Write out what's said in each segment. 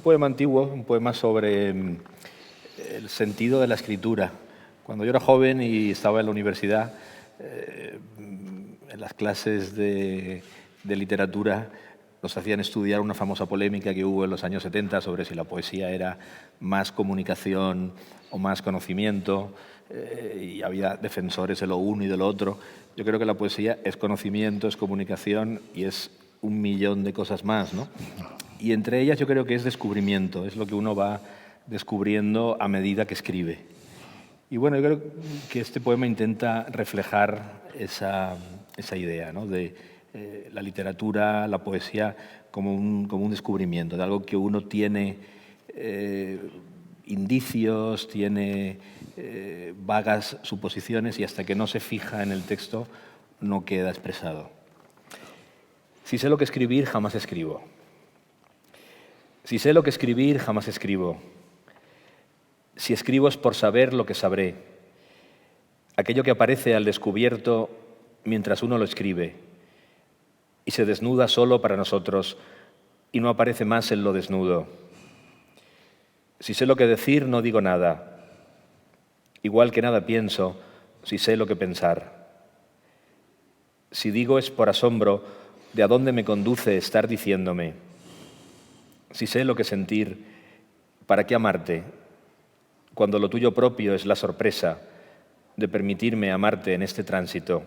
poema antiguo, un poema sobre el sentido de la escritura. Cuando yo era joven y estaba en la universidad, en las clases de literatura nos hacían estudiar una famosa polémica que hubo en los años 70 sobre si la poesía era más comunicación o más conocimiento, y había defensores de lo uno y de lo otro. Yo creo que la poesía es conocimiento, es comunicación y es un millón de cosas más, ¿no? Y entre ellas yo creo que es descubrimiento, es lo que uno va descubriendo a medida que escribe. Y bueno, yo creo que este poema intenta reflejar esa idea, ¿no? De la literatura, la poesía como un descubrimiento, de algo que uno tiene indicios, tiene vagas suposiciones y hasta que no se fija en el texto no queda expresado. Si sé lo que escribir, jamás escribo. Si sé lo que escribir, jamás escribo. Si escribo es por saber lo que sabré. Aquello que aparece al descubierto mientras uno lo escribe y se desnuda solo para nosotros y no aparece más en lo desnudo. Si sé lo que decir, no digo nada. Igual que nada pienso, si sé lo que pensar. Si digo es por asombro de a dónde me conduce estar diciéndome. Si sé lo que sentir, ¿para qué amarte? Cuando lo tuyo propio es la sorpresa de permitirme amarte en este tránsito.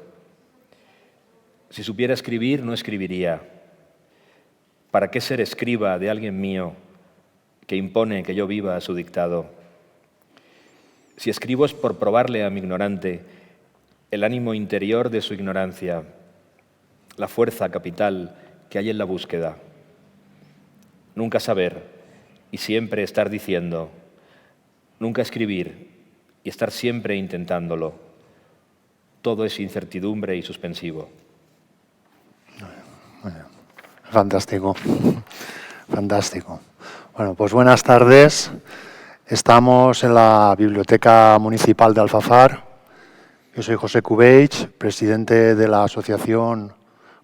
Si supiera escribir, no escribiría. ¿Para qué ser escriba de alguien mío que impone que yo viva a su dictado? Si escribo es por probarle a mi ignorante el ánimo interior de su ignorancia, la fuerza capital que hay en la búsqueda. Nunca saber y siempre estar diciendo, nunca escribir y estar siempre intentándolo. Todo es incertidumbre y suspensivo. Fantástico, fantástico. Bueno, pues buenas tardes. Estamos en la Biblioteca Municipal de Alfafar. Yo soy José Cubells, presidente de la Asociación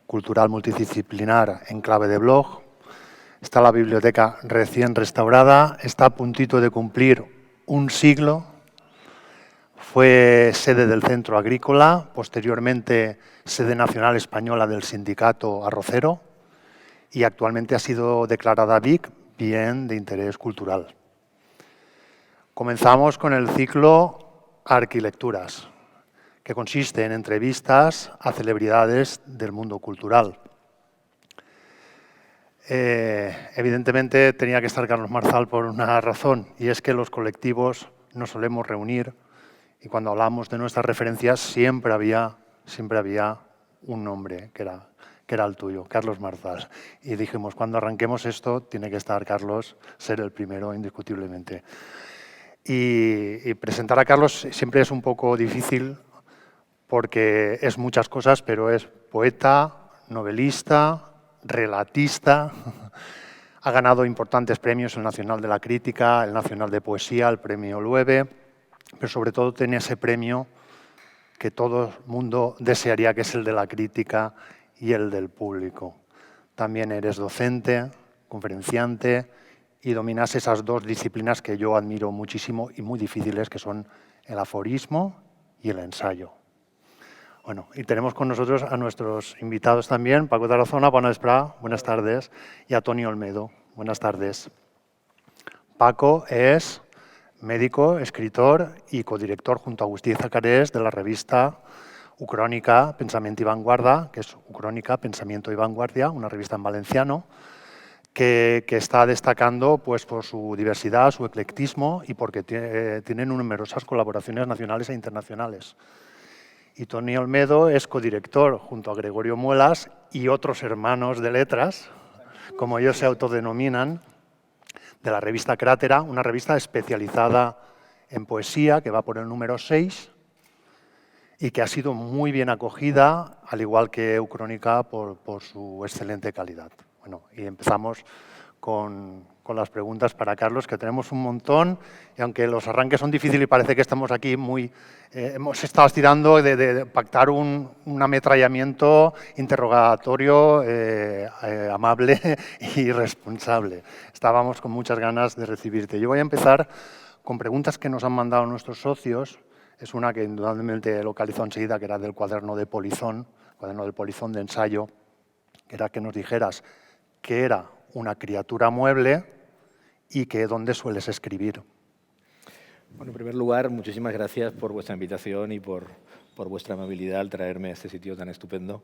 Cultural Multidisciplinar Enclave de Blog. Está la biblioteca recién restaurada, está a puntito de cumplir un siglo. Fue sede del Centro Agrícola, posteriormente sede nacional española del Sindicato Arrocero y actualmente ha sido declarada BIC, Bien de Interés Cultural. Comenzamos con el ciclo Arquilecturas, que consiste en entrevistas a celebridades del mundo cultural. Evidentemente tenía que estar Carlos Marzal por una razón, y es que los colectivos nos solemos reunir y cuando hablamos de nuestras referencias siempre había un nombre que era el tuyo, Carlos Marzal. Y dijimos, cuando arranquemos esto tiene que estar Carlos, ser el primero indiscutiblemente. Y presentar a Carlos siempre es un poco difícil porque es muchas cosas, pero es poeta, novelista, relatista, ha ganado importantes premios, el Nacional de la Crítica, el Nacional de Poesía, el Premio Loewe, pero sobre todo tiene ese premio que todo el mundo desearía, que es el de la crítica y el del público. También eres docente, conferenciante y dominas esas dos disciplinas que yo admiro muchísimo y muy difíciles, que son el aforismo y el ensayo. Bueno, y tenemos con nosotros a nuestros invitados también, Paco Tarazona, bona vesprada, buenas tardes, y a Toni Olmedo, buenas tardes. Paco es médico, escritor y codirector junto a Agustí Zacarés de la revista Ucrónica, Pensamiento y Vanguardia, que es Ucrónica, Pensamiento y Vanguardia, una revista en valenciano, que está destacando pues, por su diversidad, su eclectismo y porque tiene numerosas colaboraciones nacionales e internacionales. Y Toni Olmedo es codirector junto a Gregorio Muelas y otros hermanos de letras, como ellos se autodenominan, de la revista Crátera, una revista especializada en poesía que va por el número 6 y que ha sido muy bien acogida, al igual que Ucrónica, por su excelente calidad. Bueno, y empezamos con con las preguntas para Carlos, que tenemos un montón, y aunque los arranques son difíciles y parece que estamos aquí hemos estado estirando de pactar un ametrallamiento interrogatorio amable y responsable. Estábamos con muchas ganas de recibirte. Yo voy a empezar con preguntas que nos han mandado nuestros socios. Es una que indudablemente he localizado enseguida, que era del cuaderno de Polizón, cuaderno del Polizón de ensayo, que era que nos dijeras qué era una criatura mueble y que dónde sueles escribir. Bueno, en primer lugar, muchísimas gracias por vuestra invitación y por vuestra amabilidad al traerme a este sitio tan estupendo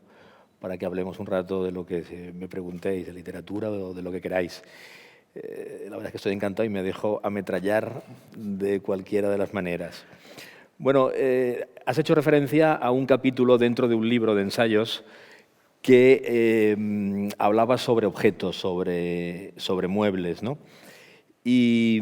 para que hablemos un rato de lo que me preguntéis, de literatura o de lo que queráis. La verdad es que estoy encantado y me dejo ametrallar de cualquiera de las maneras. Bueno, has hecho referencia a un capítulo dentro de un libro de ensayos que hablaba sobre objetos, sobre muebles, ¿no? Y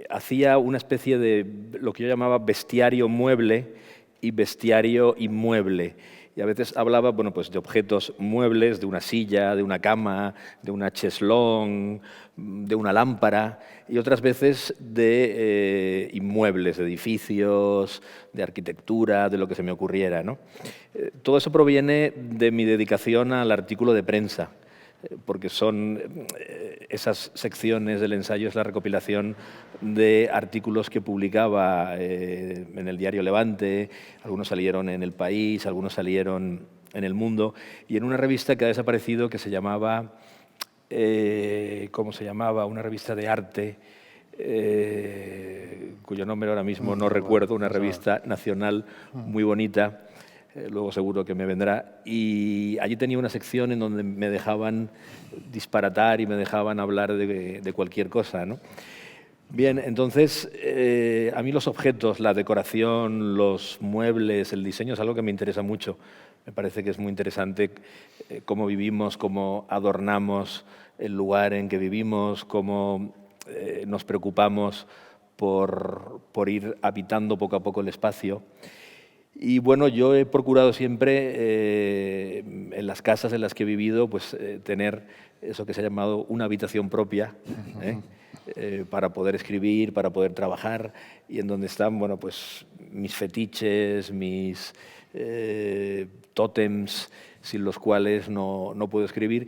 hacía una especie de lo que yo llamaba bestiario mueble y bestiario inmueble. Y a veces hablaba, bueno, pues de objetos muebles, de una silla, de una cama, de una cheslón, de una lámpara, y otras veces de inmuebles, de edificios, de arquitectura, de lo que se me ocurriera, ¿no? Todo eso proviene de mi dedicación al artículo de prensa, porque son esas secciones del ensayo, es la recopilación de artículos que publicaba en el diario Levante, algunos salieron en El País, algunos salieron en El Mundo, y en una revista que ha desaparecido que se llamaba, ¿cómo se llamaba? Una revista de arte, cuyo nombre ahora mismo no recuerdo, una revista nacional muy bonita. Luego seguro que me vendrá. Y allí tenía una sección en donde me dejaban disparatar y me dejaban hablar de cualquier cosa, ¿no? Bien, entonces, a mí los objetos, la decoración, los muebles, el diseño es algo que me interesa mucho. Me parece que es muy interesante cómo vivimos, cómo adornamos el lugar en que vivimos, cómo nos preocupamos por ir habitando poco a poco el espacio. Y bueno, yo he procurado siempre, en las casas en las que he vivido, pues tener eso que se ha llamado una habitación propia, para poder escribir, para poder trabajar, y en donde están, bueno, pues mis fetiches, mis tótems, sin los cuales no puedo escribir.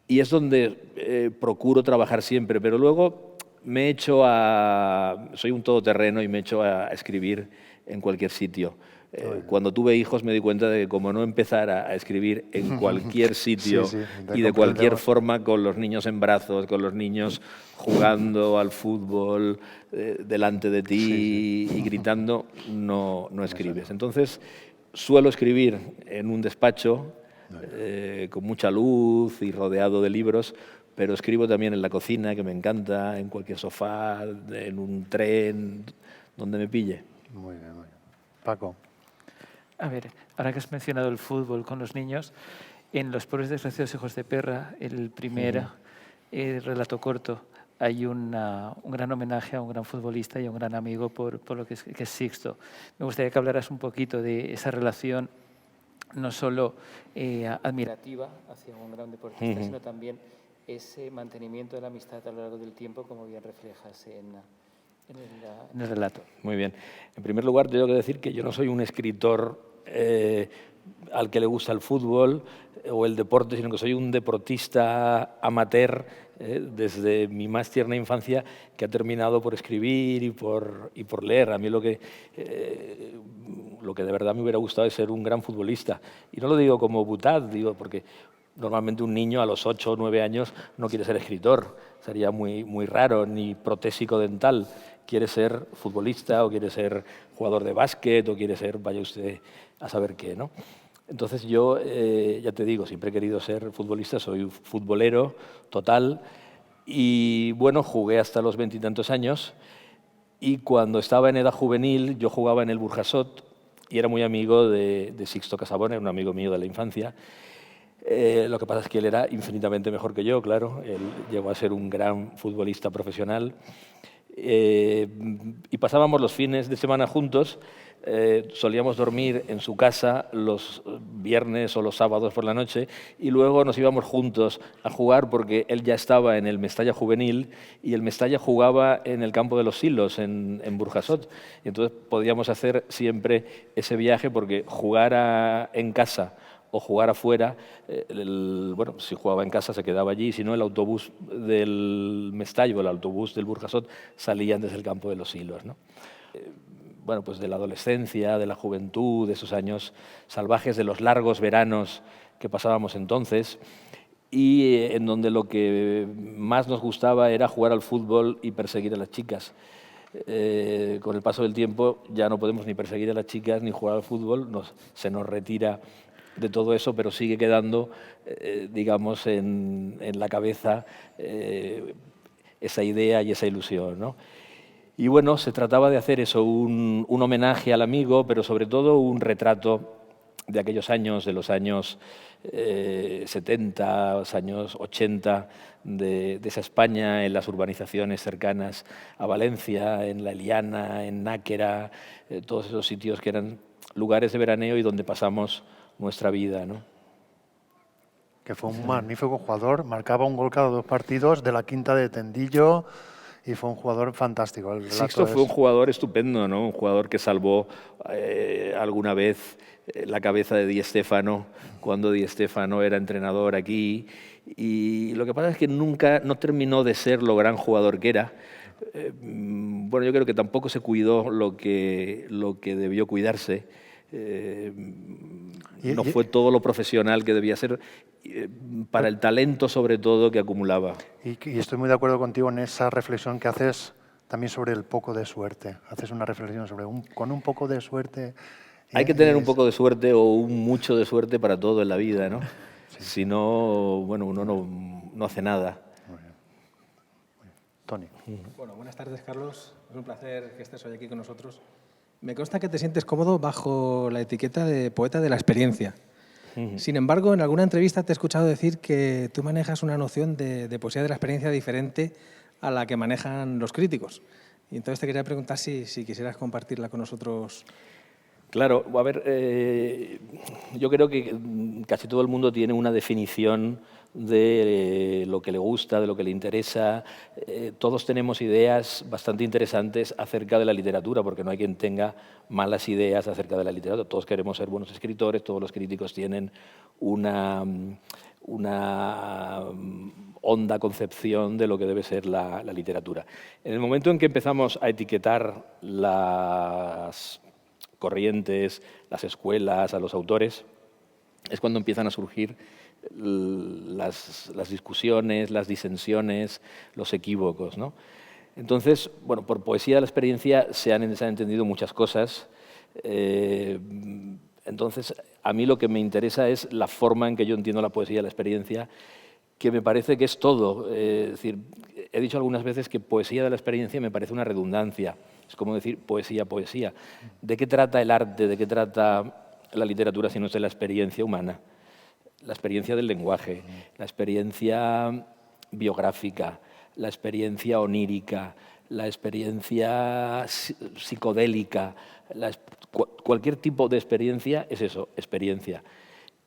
Y es donde procuro trabajar siempre, pero luego me he hecho soy un todoterreno y me he hecho a escribir en cualquier sitio. Cuando tuve hijos me di cuenta de que como no empezar a escribir en cualquier sitio y de cualquier forma, con los niños en brazos, con los niños jugando al fútbol delante de ti y gritando, no escribes. Entonces suelo escribir en un despacho con mucha luz y rodeado de libros, pero escribo también en la cocina, que me encanta, en cualquier sofá, en un tren, donde me pille. Muy bien, muy bien. Paco. A ver, ahora que has mencionado el fútbol con los niños, en Los pobres desgraciados hijos de perra, el primer relato corto, hay un gran homenaje a un gran futbolista y a un gran amigo por lo que es Sixto. Me gustaría que hablaras un poquito de esa relación, no solo admirativa hacia un gran deportista, sino también ese mantenimiento de la amistad a lo largo del tiempo, como bien reflejas en el relato. Muy bien. En primer lugar, tengo que decir que yo no soy un escritor al que le gusta el fútbol o el deporte, sino que soy un deportista amateur desde mi más tierna infancia, que ha terminado por escribir y por leer. A mí lo que de verdad me hubiera gustado es ser un gran futbolista. Y no lo digo como butad, digo porque normalmente un niño a los 8 o 9 años no quiere ser escritor, sería muy raro, ni protésico dental. Quiere ser futbolista o quiere ser jugador de básquet o quiere ser, vaya usted a saber qué, ¿no? Entonces yo, ya te digo, siempre he querido ser futbolista, soy futbolero total y bueno, jugué hasta los 20 y tantos años y cuando estaba en edad juvenil yo jugaba en el Burjasot y era muy amigo de Sixto Casabona, era un amigo mío de la infancia. Lo que pasa es que él era infinitamente mejor que yo, claro, él llegó a ser un gran futbolista profesional. Y pasábamos los fines de semana juntos. Solíamos dormir en su casa los viernes o los sábados por la noche y luego nos íbamos juntos a jugar porque él ya estaba en el Mestalla juvenil y el Mestalla jugaba en el campo de los Silos, en Burjasot. Y entonces podíamos hacer siempre ese viaje porque jugar en casa o jugar afuera, bueno, si jugaba en casa se quedaba allí, si no el autobús del Mestalla o el autobús del Burjasot salían desde el campo de los Silos, ¿no? Bueno, pues de la adolescencia, de la juventud, de esos años salvajes, de los largos veranos que pasábamos entonces, y en donde lo que más nos gustaba era jugar al fútbol y perseguir a las chicas. Con el paso del tiempo ya no podemos ni perseguir a las chicas ni jugar al fútbol, se nos retira de todo eso, pero sigue quedando, digamos, en la cabeza esa idea y esa ilusión, ¿no? Y bueno, se trataba de hacer eso, un homenaje al amigo, pero sobre todo un retrato de aquellos años, de los años 70, los años 80, de esa España en las urbanizaciones cercanas a Valencia, en La Eliana, en Náquera, todos esos sitios que eran lugares de veraneo y donde pasamos nuestra vida, ¿no? Que fue un magnífico jugador, marcaba un gol cada 2 partidos de la Quinta de Tendillo. Y fue un jugador fantástico. Sixto fue un jugador estupendo, ¿no? Un jugador que salvó alguna vez la cabeza de Di Stéfano cuando Di Stéfano era entrenador aquí. Y lo que pasa es que nunca no terminó de ser lo gran jugador que era. Bueno, yo creo que tampoco se cuidó lo que debió cuidarse. No fue todo lo profesional que debía ser para el talento, sobre todo, que acumulaba. Y estoy muy de acuerdo contigo en esa reflexión que haces también sobre el poco de suerte. Haces una reflexión sobre con un poco de suerte. Hay que tener un poco de suerte o un mucho de suerte para todo en la vida, ¿no? Sí. Si no, bueno, uno no hace nada. Muy bien. Tony. Bueno, buenas tardes, Carlos. Es un placer que estés hoy aquí con nosotros. Me consta que te sientes cómodo bajo la etiqueta de poeta de la experiencia. Sin embargo, en alguna entrevista te he escuchado decir que tú manejas una noción de poesía de la experiencia diferente a la que manejan los críticos. Y entonces te quería preguntar si quisieras compartirla con nosotros. Claro, a ver, yo creo que casi todo el mundo tiene una definición de lo que le gusta, de lo que le interesa. Todos tenemos ideas bastante interesantes acerca de la literatura, porque no hay quien tenga malas ideas acerca de la literatura. Todos queremos ser buenos escritores, todos los críticos tienen una honda concepción de lo que debe ser la literatura. En el momento en que empezamos a etiquetar las corrientes, las escuelas, a los autores, es cuando empiezan a surgir las discusiones, las disensiones, los equívocos, ¿no? Entonces, bueno, por poesía de la experiencia se han entendido muchas cosas. Entonces, a mí lo que me interesa es la forma en que yo entiendo la poesía de la experiencia, que me parece que es todo. Es decir, he dicho algunas veces que poesía de la experiencia me parece una redundancia. Es como decir poesía, poesía. ¿De qué trata el arte? ¿De qué trata la literatura si no es de la experiencia humana? La experiencia del lenguaje, la experiencia biográfica, la experiencia onírica, la experiencia psicodélica, cualquier tipo de experiencia es eso, experiencia.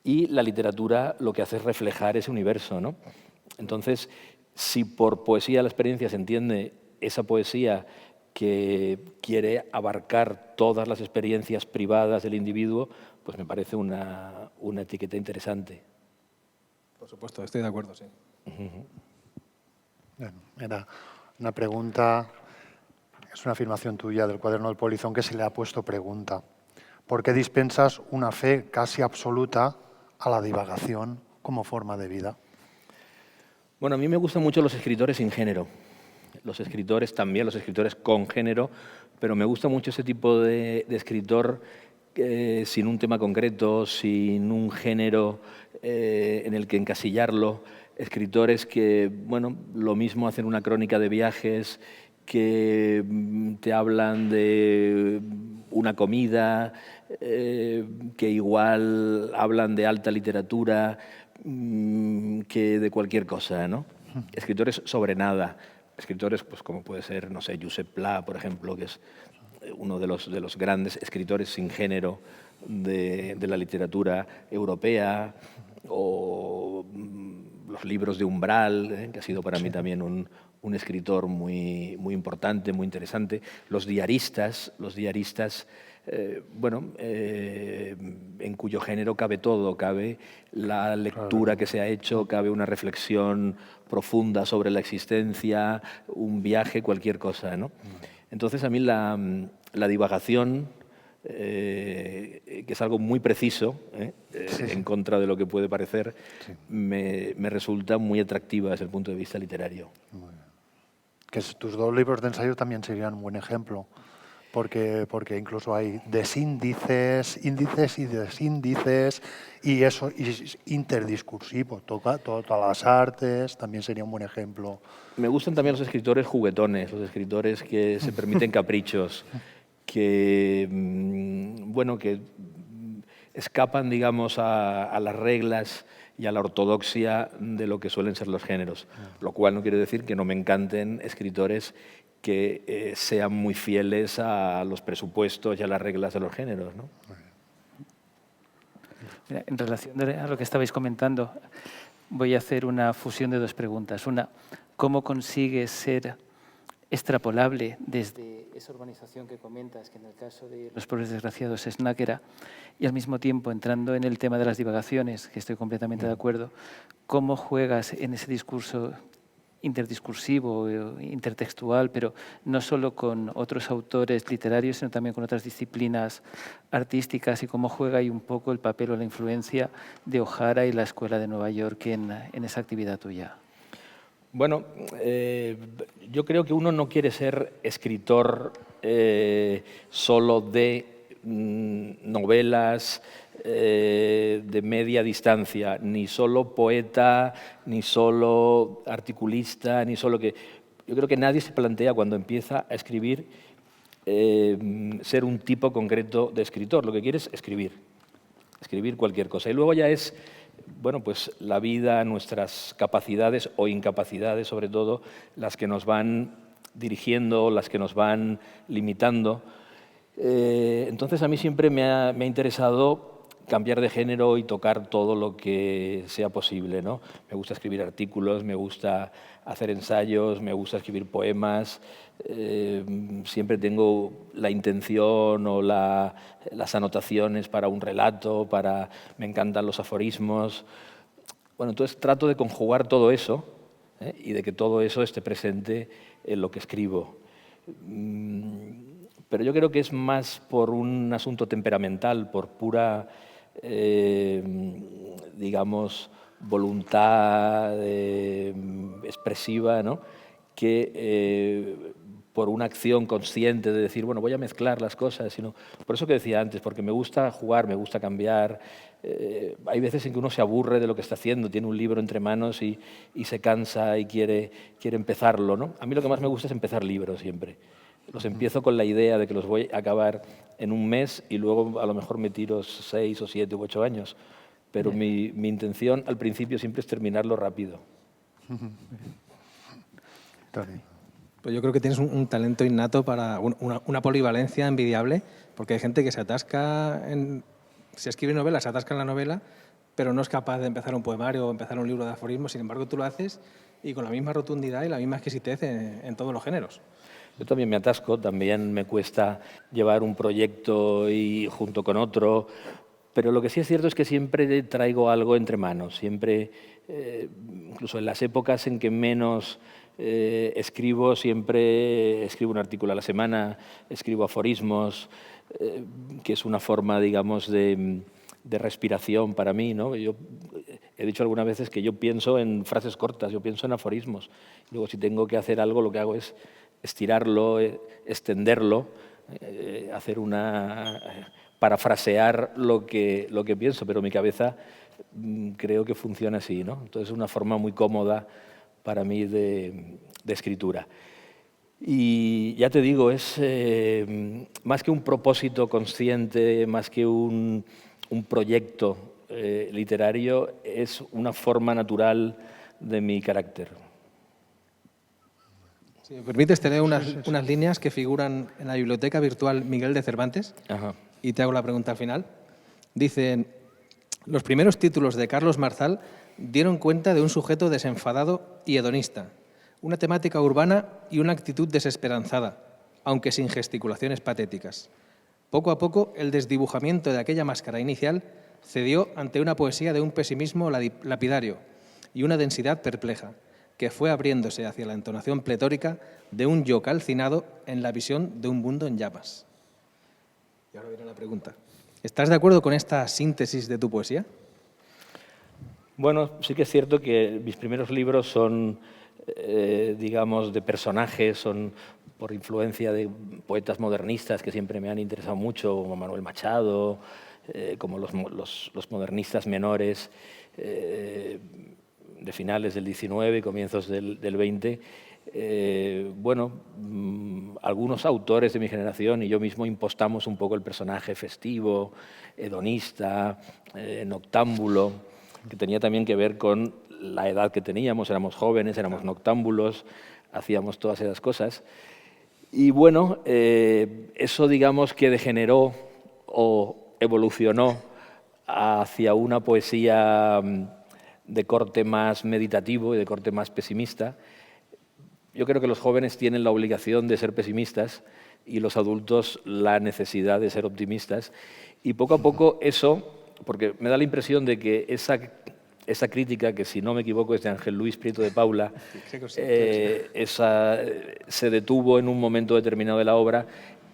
Y la literatura lo que hace es reflejar ese universo, ¿no? Entonces, si por poesía de la experiencia se entiende esa poesía que quiere abarcar todas las experiencias privadas del individuo, pues me parece una etiqueta interesante. Por supuesto, estoy de acuerdo, sí. Bueno, era una pregunta, es una afirmación tuya del cuaderno del Polizón que se le ha puesto pregunta. ¿Por qué dispensas una fe casi absoluta a la divagación como forma de vida? Bueno, a mí me gustan mucho los escritores sin género. Los escritores también, los escritores con género, pero me gusta mucho ese tipo de escritor sin un tema concreto, sin un género en el que encasillarlo. Escritores que, bueno, lo mismo hacen una crónica de viajes, que te hablan de una comida, que igual hablan de alta literatura, que de cualquier cosa, ¿no? Escritores sobre nada. Escritores pues, como puede ser, no sé, Josep Pla, por ejemplo, que es uno de los grandes escritores sin género de la literatura europea, o los libros de Umbral, que ha sido para mí también un escritor muy importante, muy interesante. Los diaristas, bueno, en cuyo género cabe todo, cabe la lectura que se ha hecho, cabe una reflexión profunda sobre la existencia, un viaje, cualquier cosa, ¿no? Entonces a mí la divagación, que es algo muy preciso, en contra de lo que puede parecer, me resulta muy atractiva desde el punto de vista literario. Que tus 2 libros de ensayo también serían un buen ejemplo, porque incluso hay desíndices, índices y desíndices, y eso es interdiscursivo, toca todas las artes, también sería un buen ejemplo. Me gustan también los escritores juguetones, los escritores que se permiten caprichos, que, bueno, que escapan, digamos, a las reglas y a la ortodoxia de lo que suelen ser los géneros, lo cual no quiere decir que no me encanten escritores que sean muy fieles a los presupuestos y a las reglas de los géneros, ¿no? Mira, en relación a lo que estabais comentando, voy a hacer una fusión de 2 preguntas. Una, ¿cómo consigues ser extrapolable desde esa urbanización que comentas, que en el caso de Los pobres desgraciados es náquera, y al mismo tiempo entrando en el tema de las divagaciones, que estoy completamente de acuerdo, cómo juegas en ese discurso interdiscursivo, intertextual, pero no solo con otros autores literarios, sino también con otras disciplinas artísticas, y cómo juega ahí un poco el papel o la influencia de O'Hara y la Escuela de Nueva York en esa actividad tuya? Bueno, yo creo que uno no quiere ser escritor solo de novelas de media distancia, ni solo poeta, ni solo articulista, ni solo que... Yo creo que nadie se plantea cuando empieza a escribir ser un tipo concreto de escritor. Lo que quiere es escribir cualquier cosa. Y luego ya es, bueno, pues la vida, nuestras capacidades o incapacidades, sobre todo, las que nos van dirigiendo, las que nos van limitando. Entonces a mí siempre me ha interesado cambiar de género y tocar todo lo que sea posible, ¿no? Me gusta escribir artículos, me gusta hacer ensayos, me gusta escribir poemas. Siempre tengo la intención o las anotaciones para un relato, me encantan los aforismos. Bueno, entonces trato de conjugar todo eso, y de que todo eso esté presente en lo que escribo. Pero yo creo que es más por un asunto temperamental, por pura, digamos, voluntad expresiva, ¿no? Que por una acción consciente de decir, bueno, voy a mezclar las cosas, sino por eso que decía antes, porque me gusta jugar, me gusta cambiar. Hay veces en que uno se aburre de lo que está haciendo, tiene un libro entre manos y se cansa y quiere empezarlo, ¿no? A mí lo que más me gusta es empezar libros siempre. Los empiezo con la idea de que los voy a acabar en un mes y luego a lo mejor me tiro 6 o 7 u 8 años. Pero mi intención al principio siempre es terminarlo rápido. Pues yo creo que tienes un talento innato para una polivalencia envidiable, porque hay gente que se atasca se escribe novelas, se atasca en la novela, pero no es capaz de empezar un poemario o empezar un libro de aforismos. Sin embargo, tú lo haces y con la misma rotundidad y la misma exquisitez en todos los géneros. Yo también me atasco, también me cuesta llevar un proyecto y junto con otro, pero lo que sí es cierto es que siempre traigo algo entre manos, siempre, incluso en las épocas en que menos escribo, siempre escribo un artículo a la semana, escribo aforismos, que es una forma, digamos, de respiración para mí, ¿no? Yo he dicho algunas veces que yo pienso en frases cortas, yo pienso en aforismos. Luego, si tengo que hacer algo, lo que hago es estirarlo, extenderlo, parafrasear lo que pienso, pero mi cabeza creo que funciona así, ¿no? Entonces es una forma muy cómoda para mí de escritura. Y ya te digo, es más que un propósito consciente, más que un proyecto literario, es una forma natural de mi carácter. Si me permites, te leo unas líneas que figuran en la biblioteca virtual Miguel de Cervantes. Ajá. Y te hago la pregunta al final. Dicen, los primeros títulos de Carlos Marzal dieron cuenta de un sujeto desenfadado y hedonista, una temática urbana y una actitud desesperanzada, aunque sin gesticulaciones patéticas. Poco a poco, el desdibujamiento de aquella máscara inicial cedió ante una poesía de un pesimismo lapidario y una densidad perpleja, que fue abriéndose hacia la entonación pletórica de un yo calcinado en la visión de un mundo en llamas. Y ahora viene la pregunta. ¿Estás de acuerdo con esta síntesis de tu poesía? Bueno, sí que es cierto que mis primeros libros son, digamos, de personajes, son por influencia de poetas modernistas que siempre me han interesado mucho, como Manuel Machado, como los modernistas menores de finales del XIX, comienzos del XX. Bueno, algunos autores de mi generación y yo mismo impostamos un poco el personaje festivo, hedonista, noctámbulo, que tenía también que ver con la edad que teníamos, éramos jóvenes, éramos noctámbulos, hacíamos todas esas cosas. Y bueno, eso digamos que degeneró o evolucionó hacia una poesía de corte más meditativo y de corte más pesimista. Yo creo que los jóvenes tienen la obligación de ser pesimistas y los adultos la necesidad de ser optimistas. Y poco a poco eso, porque me da la impresión de que esa crítica, que si no me equivoco es de Ángel Luis Prieto de Paula, se detuvo en un momento determinado de la obra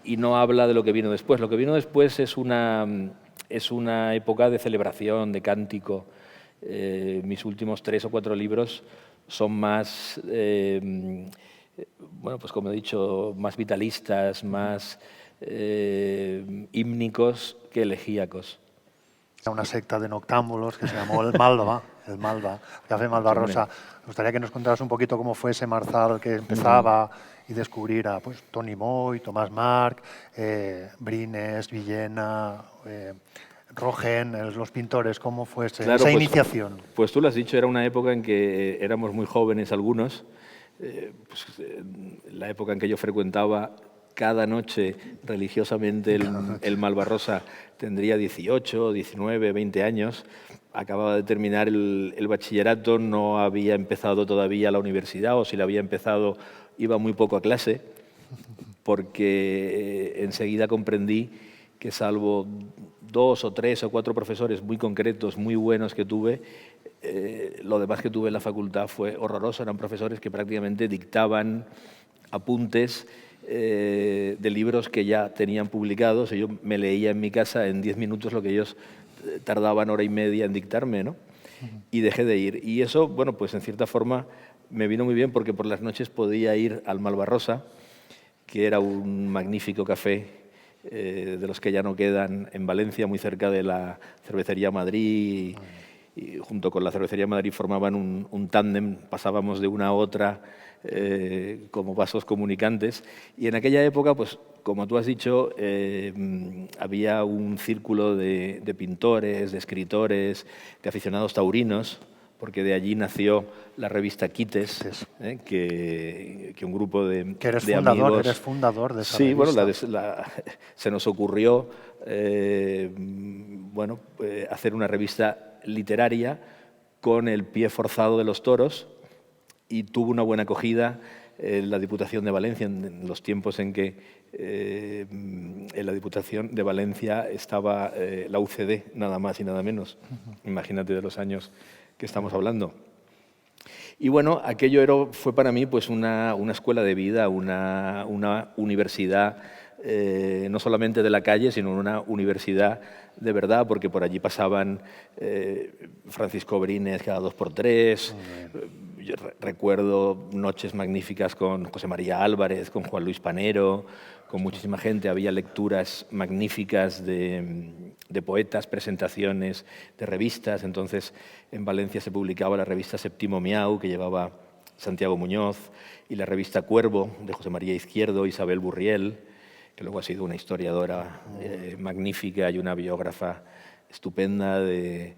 y no habla de lo que vino después. Lo que vino después es una época de celebración, de cántico. Mis últimos 3 o 4 libros son más, bueno, pues como he dicho, más vitalistas, más hímnicos que elegíacos. Una secta de noctámbulos que se llamó el Malva, Café Malvarrosa. Me gustaría que nos contaras un poquito cómo fue ese Marzal que empezaba y descubrir a pues, Tony Moy, Tomás Marc, Brines, Villena, Rogen, los pintores. ¿Cómo fue esa iniciación? Pues tú lo has dicho, era una época en que éramos muy jóvenes algunos. La época en que yo frecuentaba cada noche religiosamente el Malvarrosa tendría 18, 19, 20 años. Acababa de terminar el bachillerato, no había empezado todavía la universidad, o si la había empezado iba muy poco a clase, porque enseguida comprendí que salvo 2 o 3 o 4 profesores muy concretos, muy buenos que tuve, lo demás que tuve en la facultad fue horroroso. Eran profesores que prácticamente dictaban apuntes de libros que ya tenían publicados, y yo me leía en mi casa en 10 minutos lo que ellos tardaban hora y media en dictarme, ¿no? Y dejé de ir. Y eso, bueno, pues en cierta forma me vino muy bien, porque por las noches podía ir al Malvarrosa, que era un magnífico café de los que ya no quedan en Valencia, muy cerca de la Cervecería Madrid, y junto con la Cervecería Madrid formaban un tándem, pasábamos de una a otra como vasos comunicantes. Y en aquella época, pues como tú has dicho, había un círculo de pintores, de escritores, de aficionados taurinos, porque de allí nació la revista Quites, que un grupo de amigos... Eres fundador de esa sí, revista. Bueno, se nos ocurrió hacer una revista literaria con el pie forzado de los toros, y tuvo una buena acogida en la Diputación de Valencia, en los tiempos en que en la Diputación de Valencia estaba la UCD, nada más y nada menos. Imagínate de los años que estamos hablando. Y bueno, aquello fue para mí pues una escuela de vida, una universidad, no solamente de la calle, sino una universidad de verdad, porque por allí pasaban Francisco Brines cada 2x3. Yo recuerdo noches magníficas con José María Álvarez, con Juan Luis Panero, con muchísima gente. Había lecturas magníficas de poetas, presentaciones de revistas. Entonces, en Valencia se publicaba la revista Séptimo Miau, que llevaba Santiago Muñoz, y la revista Cuervo, de José María Izquierdo, Isabel Burriel, que luego ha sido una historiadora magnífica y una biógrafa estupenda del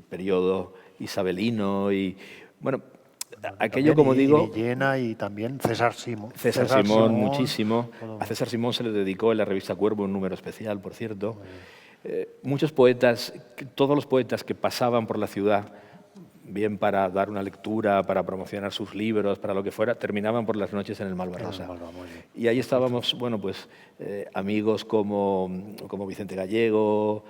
periodo isabelino. Y bueno, Aquello, como digo... Villena y también César Simón. César Simón, muchísimo. A César Simón se le dedicó en la revista Cuervo un número especial, por cierto. Muchos poetas, todos los poetas que pasaban por la ciudad, bien para dar una lectura, para promocionar sus libros, para lo que fuera, terminaban por las noches en el Malvarrosa. Y ahí estábamos, bueno, pues amigos como Vicente Gallego,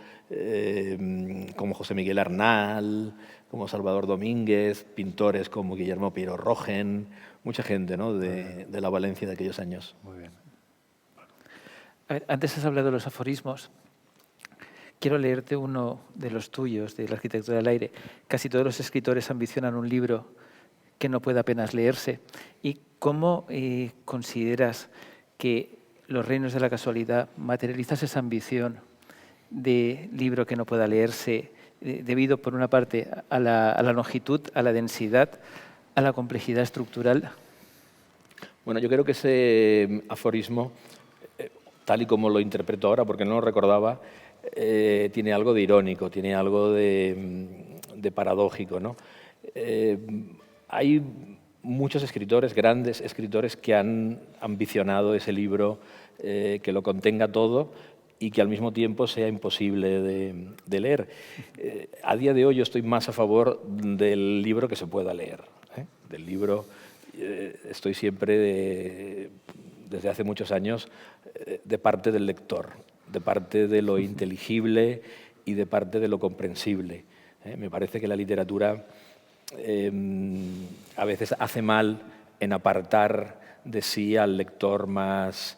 como José Miguel Arnal, como Salvador Domínguez, pintores como Guillermo Piero Rogen, mucha gente, ¿no?, de la Valencia de aquellos años. Muy bien. A ver, antes has hablado de los aforismos. Quiero leerte uno de los tuyos, de la arquitectura del aire. Casi todos los escritores ambicionan un libro que no pueda apenas leerse. ¿Y cómo consideras que Los reinos de la casualidad materializas esa ambición de libro que no pueda leerse debido, por una parte, a la longitud, a la densidad, a la complejidad estructural? Bueno, yo creo que ese aforismo, tal y como lo interpreto ahora, porque no lo recordaba, tiene algo de irónico, tiene algo de paradójico, ¿no? Hay muchos escritores, grandes escritores, que han ambicionado ese libro que lo contenga todo y que al mismo tiempo sea imposible de leer. A día de hoy yo estoy más a favor del libro que se pueda leer, del libro. Estoy siempre, desde hace muchos años, de parte del lector, de parte de lo inteligible y de parte de lo comprensible. Me parece que la literatura a veces hace mal en apartar de sí al lector más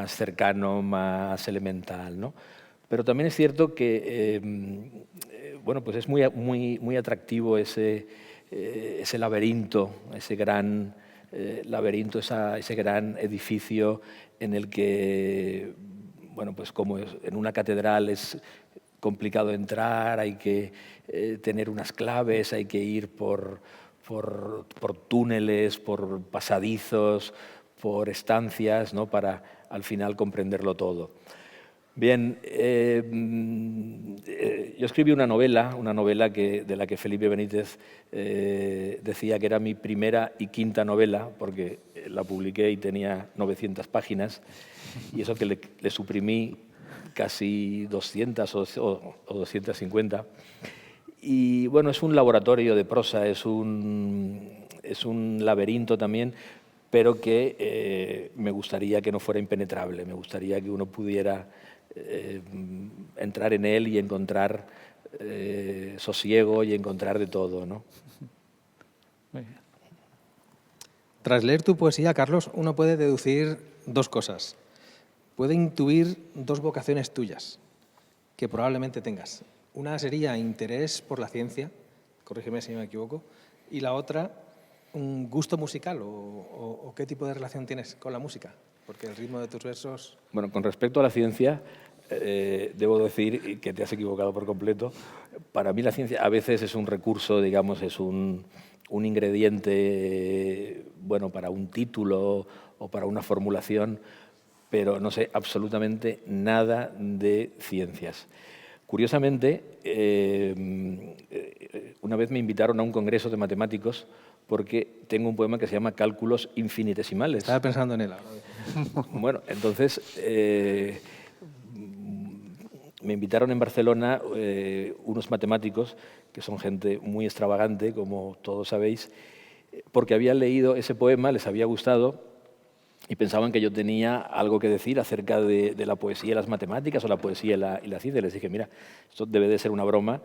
cercano, más elemental, ¿no? Pero también es cierto que bueno, pues es muy atractivo ese laberinto, ese gran laberinto, ese gran edificio en el que, bueno, pues como en una catedral es complicado entrar, hay que tener unas claves, hay que ir por túneles, por pasadizos, por estancias, ¿no?, para al final comprenderlo todo. Bien, yo escribí una novela de la que Felipe Benítez decía que era mi primera y quinta novela, porque la publiqué y tenía 900 páginas, y eso que le suprimí casi 200 o 250. Y bueno, es un laboratorio de prosa, es un laberinto también, pero que me gustaría que no fuera impenetrable, me gustaría que uno pudiera entrar en él y encontrar sosiego y encontrar de todo, ¿no? Muy bien. Tras leer tu poesía, Carlos, uno puede deducir dos cosas. Puede intuir dos vocaciones tuyas que probablemente tengas. Una sería interés por la ciencia, corrígeme si me equivoco, y la otra, un gusto musical o qué tipo de relación tienes con la música, porque el ritmo de tus versos... Bueno, con respecto a la ciencia, debo decir que te has equivocado por completo. Para mí la ciencia a veces es un recurso, digamos, es un ingrediente, bueno, para un título o para una formulación, pero no sé absolutamente nada de ciencias. Curiosamente, una vez me invitaron a un congreso de matemáticos porque tengo un poema que se llama Cálculos infinitesimales. Estaba pensando en él ahora. Bueno, entonces me invitaron en Barcelona unos matemáticos, que son gente muy extravagante, como todos sabéis, porque habían leído ese poema, les había gustado, y pensaban que yo tenía algo que decir acerca de la poesía y las matemáticas o la poesía y la ciencia. Les dije, mira, esto debe de ser una broma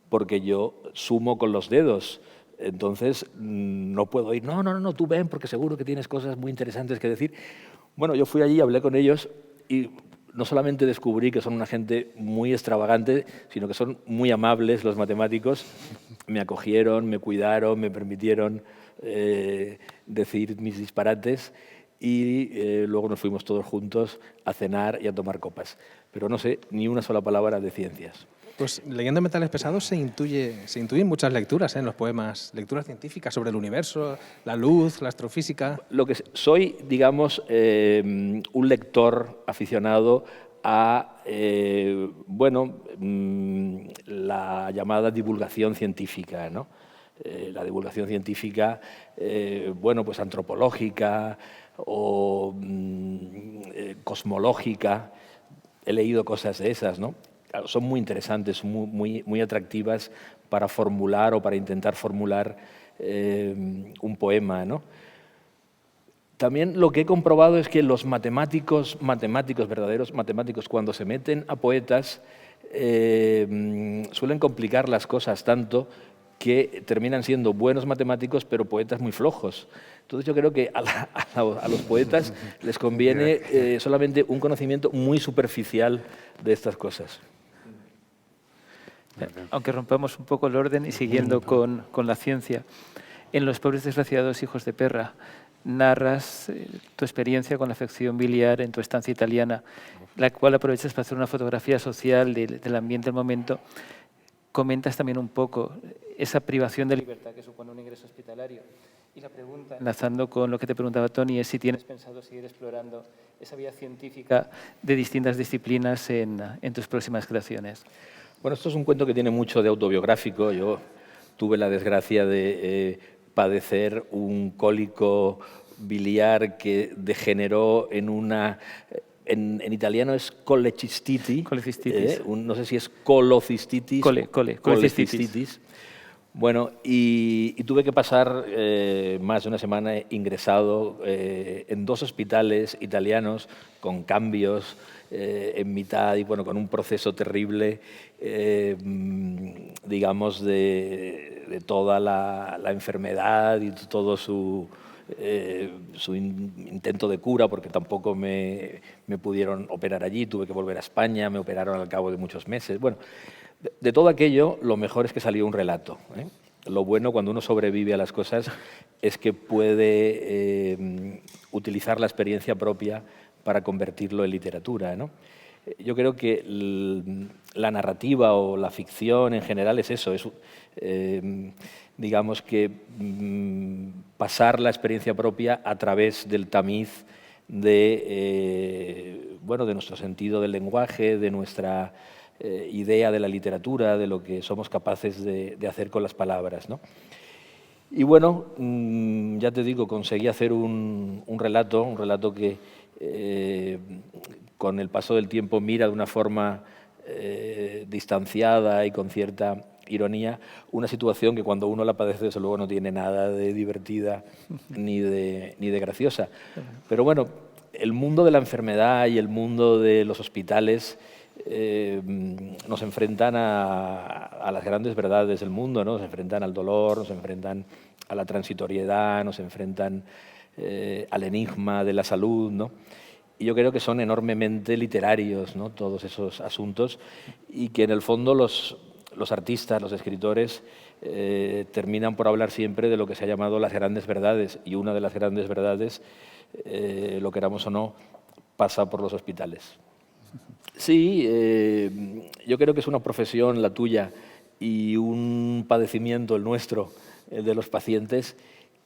porque yo sumo con los dedos, entonces no puedo ir. No, tú ven porque seguro que tienes cosas muy interesantes que decir. Bueno, yo fui allí, hablé con ellos y no solamente descubrí que son una gente muy extravagante, sino que son muy amables los matemáticos. Me acogieron, me cuidaron, me permitieron decir mis disparates. Y luego nos fuimos todos juntos a cenar y a tomar copas. Pero no sé ni una sola palabra de ciencias. Pues leyendo Metales Pesados se intuyen muchas lecturas en los poemas, lecturas científicas sobre el universo, la luz, la astrofísica. Lo que soy, digamos, un lector aficionado a bueno, la llamada divulgación científica, ¿no? la divulgación científica, bueno, pues antropológica o cosmológica. He leído cosas de esas, ¿no? Claro, son muy interesantes, muy atractivas para formular o para intentar formular un poema, ¿no? También lo que he comprobado es que los matemáticos, verdaderos matemáticos, cuando se meten a poetas, suelen complicar las cosas tanto que terminan siendo buenos matemáticos, pero poetas muy flojos. Entonces yo creo que a los poetas les conviene solamente un conocimiento muy superficial de estas cosas. Aunque rompamos un poco el orden y siguiendo con la ciencia, en Los pobres desgraciados hijos de perra narras tu experiencia con la afección biliar en tu estancia italiana, la cual aprovechas para hacer una fotografía social del ambiente del momento. Comentas también un poco esa privación de libertad que supone un ingreso hospitalario. Y la pregunta, enlazando con lo que te preguntaba Toni, es si tienes pensado seguir explorando esa vía científica de distintas disciplinas en tus próximas creaciones. Bueno, esto es un cuento que tiene mucho de autobiográfico. Yo tuve la desgracia de padecer un cólico biliar que degeneró en una... En italiano es colecistiti. Colecistitis. No sé si es colocistitis. Colecistitis. Bueno, y tuve que pasar más de una semana ingresado en 2 hospitales italianos con cambios en mitad y bueno, con un proceso terrible, digamos, de toda la enfermedad y todo su intento de cura, porque tampoco me pudieron operar allí, tuve que volver a España, me operaron al cabo de muchos meses. Bueno, de todo aquello, lo mejor es que salió un relato, ¿eh? Lo bueno cuando uno sobrevive a las cosas es que puede utilizar la experiencia propia para convertirlo en literatura, ¿no? Yo creo que la narrativa o la ficción en general es eso, es, digamos que pasar la experiencia propia a través del tamiz de, bueno, de nuestro sentido del lenguaje, de nuestra idea de la literatura, de lo que somos capaces de hacer con las palabras, ¿no? Y bueno, ya te digo, conseguí hacer un relato que con el paso del tiempo mira de una forma distanciada y con cierta ironía una situación que cuando uno la padece desde luego no tiene nada de divertida ni de graciosa. Pero bueno, el mundo de la enfermedad y el mundo de los hospitales nos enfrentan a las grandes verdades del mundo, ¿no? Nos enfrentan al dolor, nos enfrentan a la transitoriedad, nos enfrentan al enigma de la salud, ¿no? Y yo creo que son enormemente literarios, ¿no? Todos esos asuntos, y que en el fondo los artistas, los escritores, terminan por hablar siempre de lo que se ha llamado las grandes verdades, y una de las grandes verdades, lo queramos o no, pasa por los hospitales. Sí, yo creo que es una profesión, la tuya, y un padecimiento, el nuestro, el de los pacientes,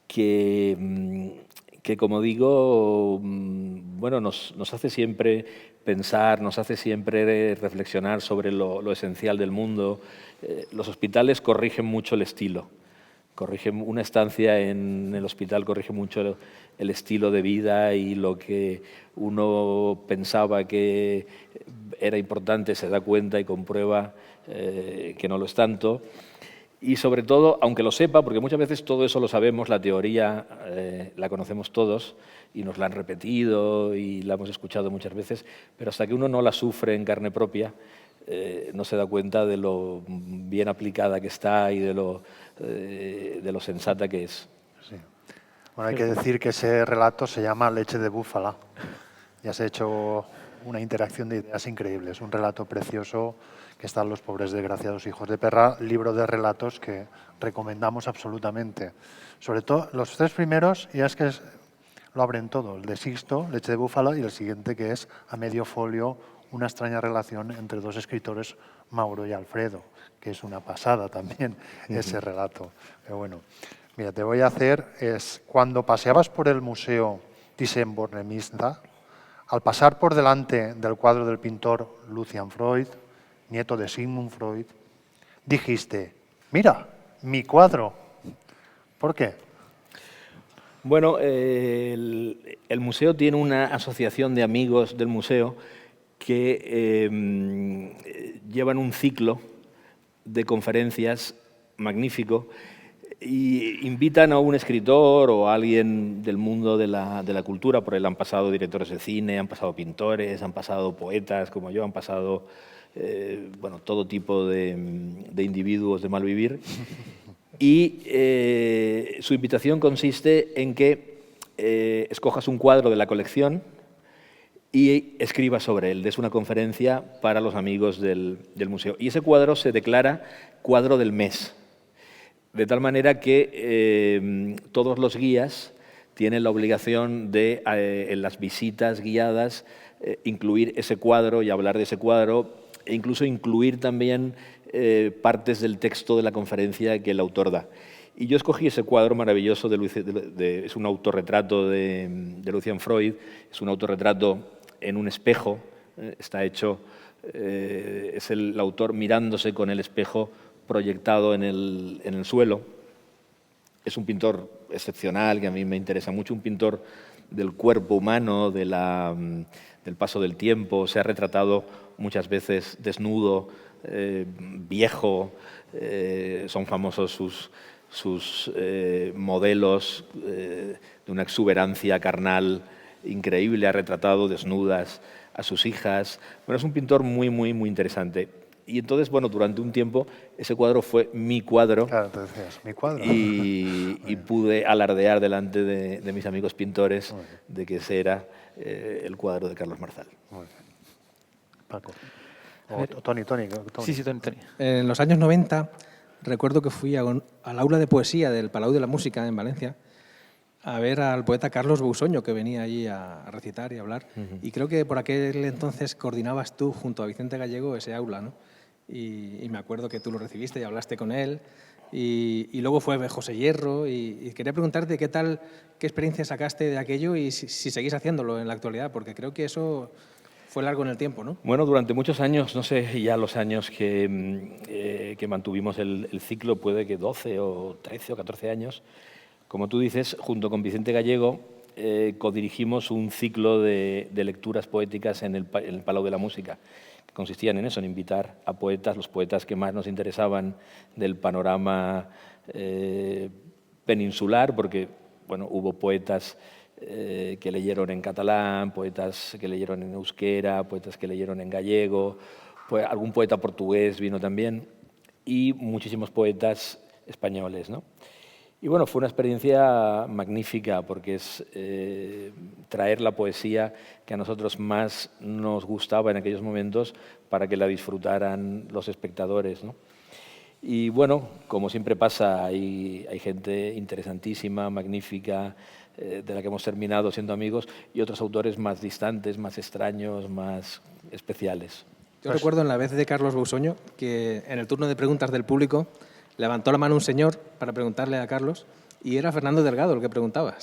que como digo, bueno, nos hace siempre pensar, nos hace siempre reflexionar sobre lo esencial del mundo. Los hospitales corrigen mucho el estilo. Una estancia en el hospital corrige mucho el estilo de vida, y lo que uno pensaba que era importante se da cuenta y comprueba que no lo es tanto. Y sobre todo, aunque lo sepa, porque muchas veces todo eso lo sabemos, la teoría la conocemos todos y nos la han repetido y la hemos escuchado muchas veces, pero hasta que uno no la sufre en carne propia, no se da cuenta de lo bien aplicada que está y de lo sensata que es. Sí. Bueno, hay que decir que ese relato se llama Leche de búfala. Ya se ha hecho una interacción de ideas increíble. Es un relato precioso que está en Los pobres desgraciados hijos de perra, libro de relatos que recomendamos absolutamente. Sobre todo los 3 primeros, ya es que lo abren todo. El de Sixto, Leche de búfala, y el siguiente, que es a medio folio, una extraña relación entre 2 escritores, Mauro y Alfredo, que es una pasada también ese relato. Pero bueno, mira, te voy a hacer es cuando paseabas por el museo Thyssen-Bornemisza, al pasar por delante del cuadro del pintor Lucian Freud, nieto de Sigmund Freud, dijiste: mira, mi cuadro. ¿Por qué? Bueno, el museo tiene una asociación de amigos del museo que llevan un ciclo de conferencias magnífico y invitan a un escritor o a alguien del mundo de la cultura. Por él han pasado directores de cine, han pasado pintores, han pasado poetas como yo, han pasado bueno, todo tipo de individuos de mal vivir. Y su invitación consiste en que escojas un cuadro de la colección y escribas sobre él. Des una conferencia para los amigos del museo. Y ese cuadro se declara cuadro del mes. De tal manera que todos los guías tienen la obligación de, en las visitas guiadas, incluir ese cuadro y hablar de ese cuadro, e incluso incluir también partes del texto de la conferencia que el autor da. Y yo escogí ese cuadro maravilloso, es un autorretrato de Lucian Freud, es un autorretrato en un espejo, está hecho, es el autor mirándose con el espejo proyectado en el suelo. Es un pintor excepcional que a mí me interesa mucho, un pintor del cuerpo humano, del paso del tiempo. Se ha retratado muchas veces desnudo, viejo. Son famosos sus modelos de una exuberancia carnal increíble. Ha retratado desnudas a sus hijas. Bueno, es un pintor muy, muy, muy interesante. Y entonces, bueno, durante un tiempo ese cuadro fue mi cuadro. Claro, te decías, mi cuadro. Y pude alardear delante de mis amigos pintores de que ese era el cuadro de Carlos Marzal. Muy bien. Paco. O Toni. Sí, Toni. En los años 90 recuerdo que fui al aula de poesía del Palau de la Música en Valencia a ver al poeta Carlos Bousoño, que venía allí a recitar y a hablar. Y creo que por aquel entonces coordinabas tú, junto a Vicente Gallego, ese aula, ¿no? Y me acuerdo que tú lo recibiste y hablaste con él. Y luego fue José Hierro. Y quería preguntarte qué experiencia sacaste de aquello y si seguís haciéndolo en la actualidad, porque creo que eso fue largo en el tiempo, ¿no? Bueno, durante muchos años, no sé ya los años que mantuvimos el ciclo, puede que 12 o 13 o 14 años, como tú dices, junto con Vicente Gallego, codirigimos un ciclo de lecturas poéticas en el Palau de la Música, que consistían en eso, en invitar a poetas, los poetas que más nos interesaban del panorama peninsular, porque bueno, hubo poetas que leyeron en catalán, poetas que leyeron en euskera, poetas que leyeron en gallego, algún poeta portugués vino también, y muchísimos poetas españoles, ¿no? Y bueno, fue una experiencia magnífica porque es traer la poesía que a nosotros más nos gustaba en aquellos momentos para que la disfrutaran los espectadores, ¿no? Y bueno, como siempre pasa, hay gente interesantísima, magnífica, de la que hemos terminado siendo amigos, y otros autores más distantes, más extraños, más especiales. Yo recuerdo en la vez de Carlos Bousoño que en el turno de preguntas del público levantó la mano un señor para preguntarle a Carlos y era Fernando Delgado el que preguntaba.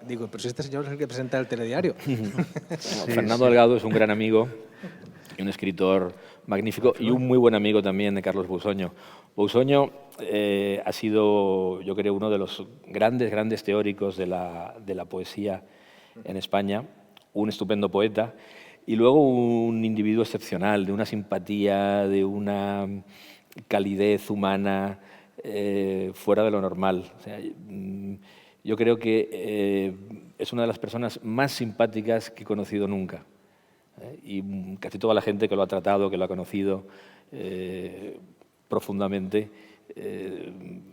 Digo, pero si este señor es el que presenta el telediario. Fernando Delgado es un gran amigo y un escritor magnífico y un muy buen amigo también de Carlos Bousoño. Bousoño ha sido, yo creo, uno de los grandes teóricos de la poesía en España, un estupendo poeta y luego un individuo excepcional, de una simpatía, de una calidez humana fuera de lo normal. O sea, yo creo que es una de las personas más simpáticas que he conocido nunca. Y casi toda la gente que lo ha tratado, que lo ha conocido profundamente,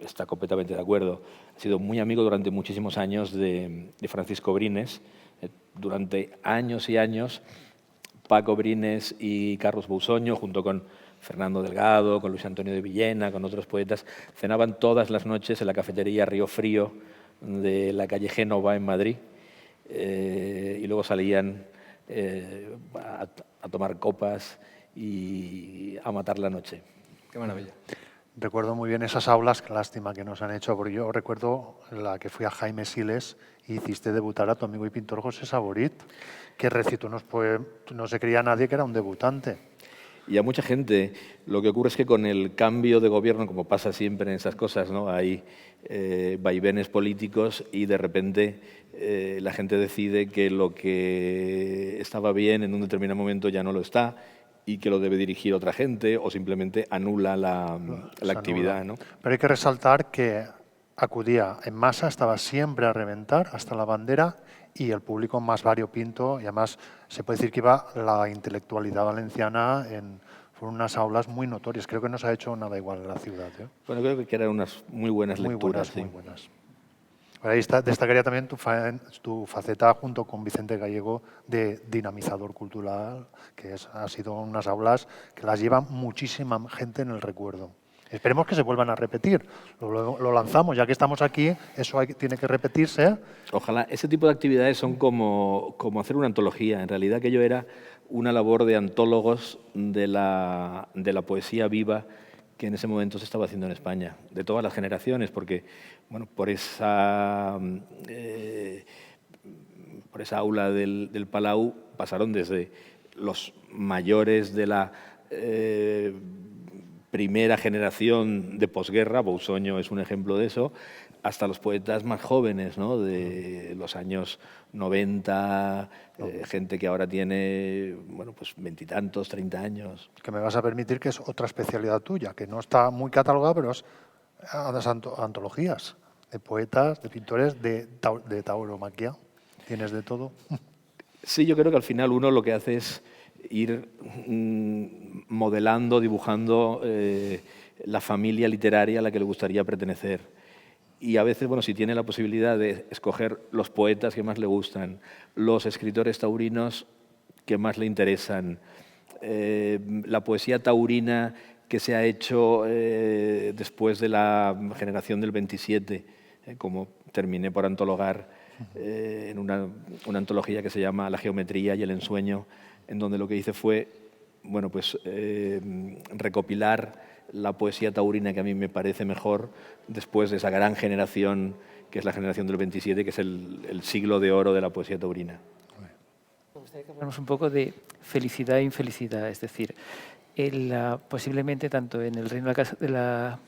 está completamente de acuerdo. Ha sido muy amigo durante muchísimos años de Francisco Brines. Durante años y años, Paco Brines y Carlos Bousoño, junto con Fernando Delgado, con Luis Antonio de Villena, con otros poetas, cenaban todas las noches en la cafetería Río Frío de la calle Génova en Madrid y luego salían a tomar copas y a matar la noche. Qué maravilla. Recuerdo muy bien esas aulas, qué lástima que nos han hecho, porque yo recuerdo la que fui a Jaime Siles y hiciste debutar a tu amigo y pintor José Saborit, que recitó unos poemas, no se creía nadie que era un debutante. Y a mucha gente lo que ocurre es que con el cambio de gobierno, como pasa siempre en esas cosas, ¿no? Hay vaivenes políticos y de repente la gente decide que lo que estaba bien en un determinado momento ya no lo está y que lo debe dirigir otra gente o simplemente anula la actividad, ¿no? Pero hay que resaltar que acudía en masa, estaba siempre a reventar hasta la bandera y el público más variopinto, y además se puede decir que iba la intelectualidad valenciana fueron unas aulas muy notorias. Creo que no se ha hecho nada igual en la ciudad, ¿eh? Bueno, creo que eran unas muy buenas lecturas. Muy buenas. Ahí destacaría también tu faceta junto con Vicente Gallego de dinamizador cultural, que ha sido unas aulas que las lleva muchísima gente en el recuerdo. Esperemos que se vuelvan a repetir. Lo lanzamos, ya que estamos aquí, eso tiene que repetirse. Ojalá. Ese tipo de actividades son como hacer una antología. En realidad aquello era una labor de antólogos de la poesía viva que en ese momento se estaba haciendo en España, de todas las generaciones, porque bueno, por esa aula del Palau pasaron desde los mayores de la primera generación de posguerra, Bousoño es un ejemplo de eso, hasta los poetas más jóvenes, ¿no? De los años 90, gente que ahora tiene, bueno, pues 20 y tantos, 30 años. Que me vas a permitir que es otra especialidad tuya, que no está muy catalogada, pero es las antologías de poetas, de pintores, de tauromaquia. ¿Tienes de todo? Sí, yo creo que al final uno lo que hace es ir modelando, dibujando la familia literaria a la que le gustaría pertenecer. Y a veces, bueno, si tiene la posibilidad de escoger los poetas que más le gustan, los escritores taurinos que más le interesan, la poesía taurina que se ha hecho después de la generación del 27, como terminé por antologar en una antología que se llama La geometría y el ensueño, en donde lo que hice fue, bueno, pues recopilar la poesía taurina que a mí me parece mejor después de esa gran generación que es la generación del 27, que es el siglo de oro de la poesía taurina. Me gustaría que hablemos un poco de felicidad e infelicidad, es decir, posiblemente tanto en el reino de la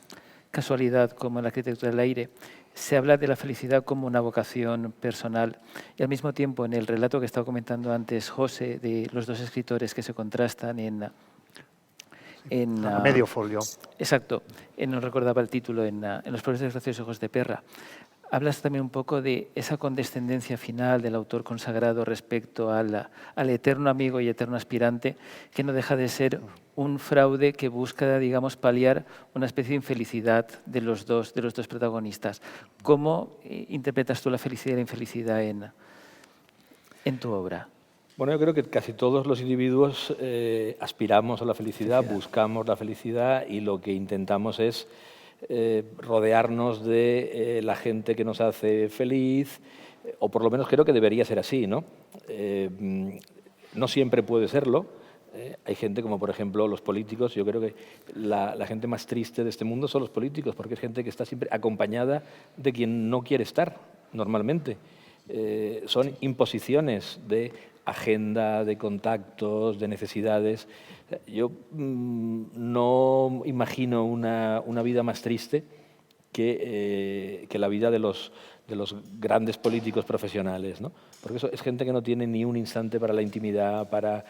casualidad como en la arquitectura del aire se habla de la felicidad como una vocación personal y al mismo tiempo en el relato que estaba comentando antes José de los dos escritores que se contrastan en medio folio. Exacto, no recordaba el título, en Los pobres desgraciados hijos de perra. Hablas también un poco de esa condescendencia final del autor consagrado respecto al eterno amigo y eterno aspirante, que no deja de ser un fraude que busca, digamos, paliar una especie de infelicidad de los dos protagonistas. ¿Cómo interpretas tú la felicidad y la infelicidad en tu obra? Bueno, yo creo que casi todos los individuos aspiramos a la felicidad, buscamos la felicidad y lo que intentamos es rodearnos de la gente que nos hace feliz, o por lo menos creo que debería ser así, ¿no? No siempre puede serlo. Hay gente como, por ejemplo, los políticos. Yo creo que la gente más triste de este mundo son los políticos, porque es gente que está siempre acompañada de quien no quiere estar normalmente. Son imposiciones de agenda, de contactos, de necesidades. Yo no imagino una vida más triste que la vida de los grandes políticos profesionales, ¿no? Porque eso es gente que no tiene ni un instante para la intimidad, para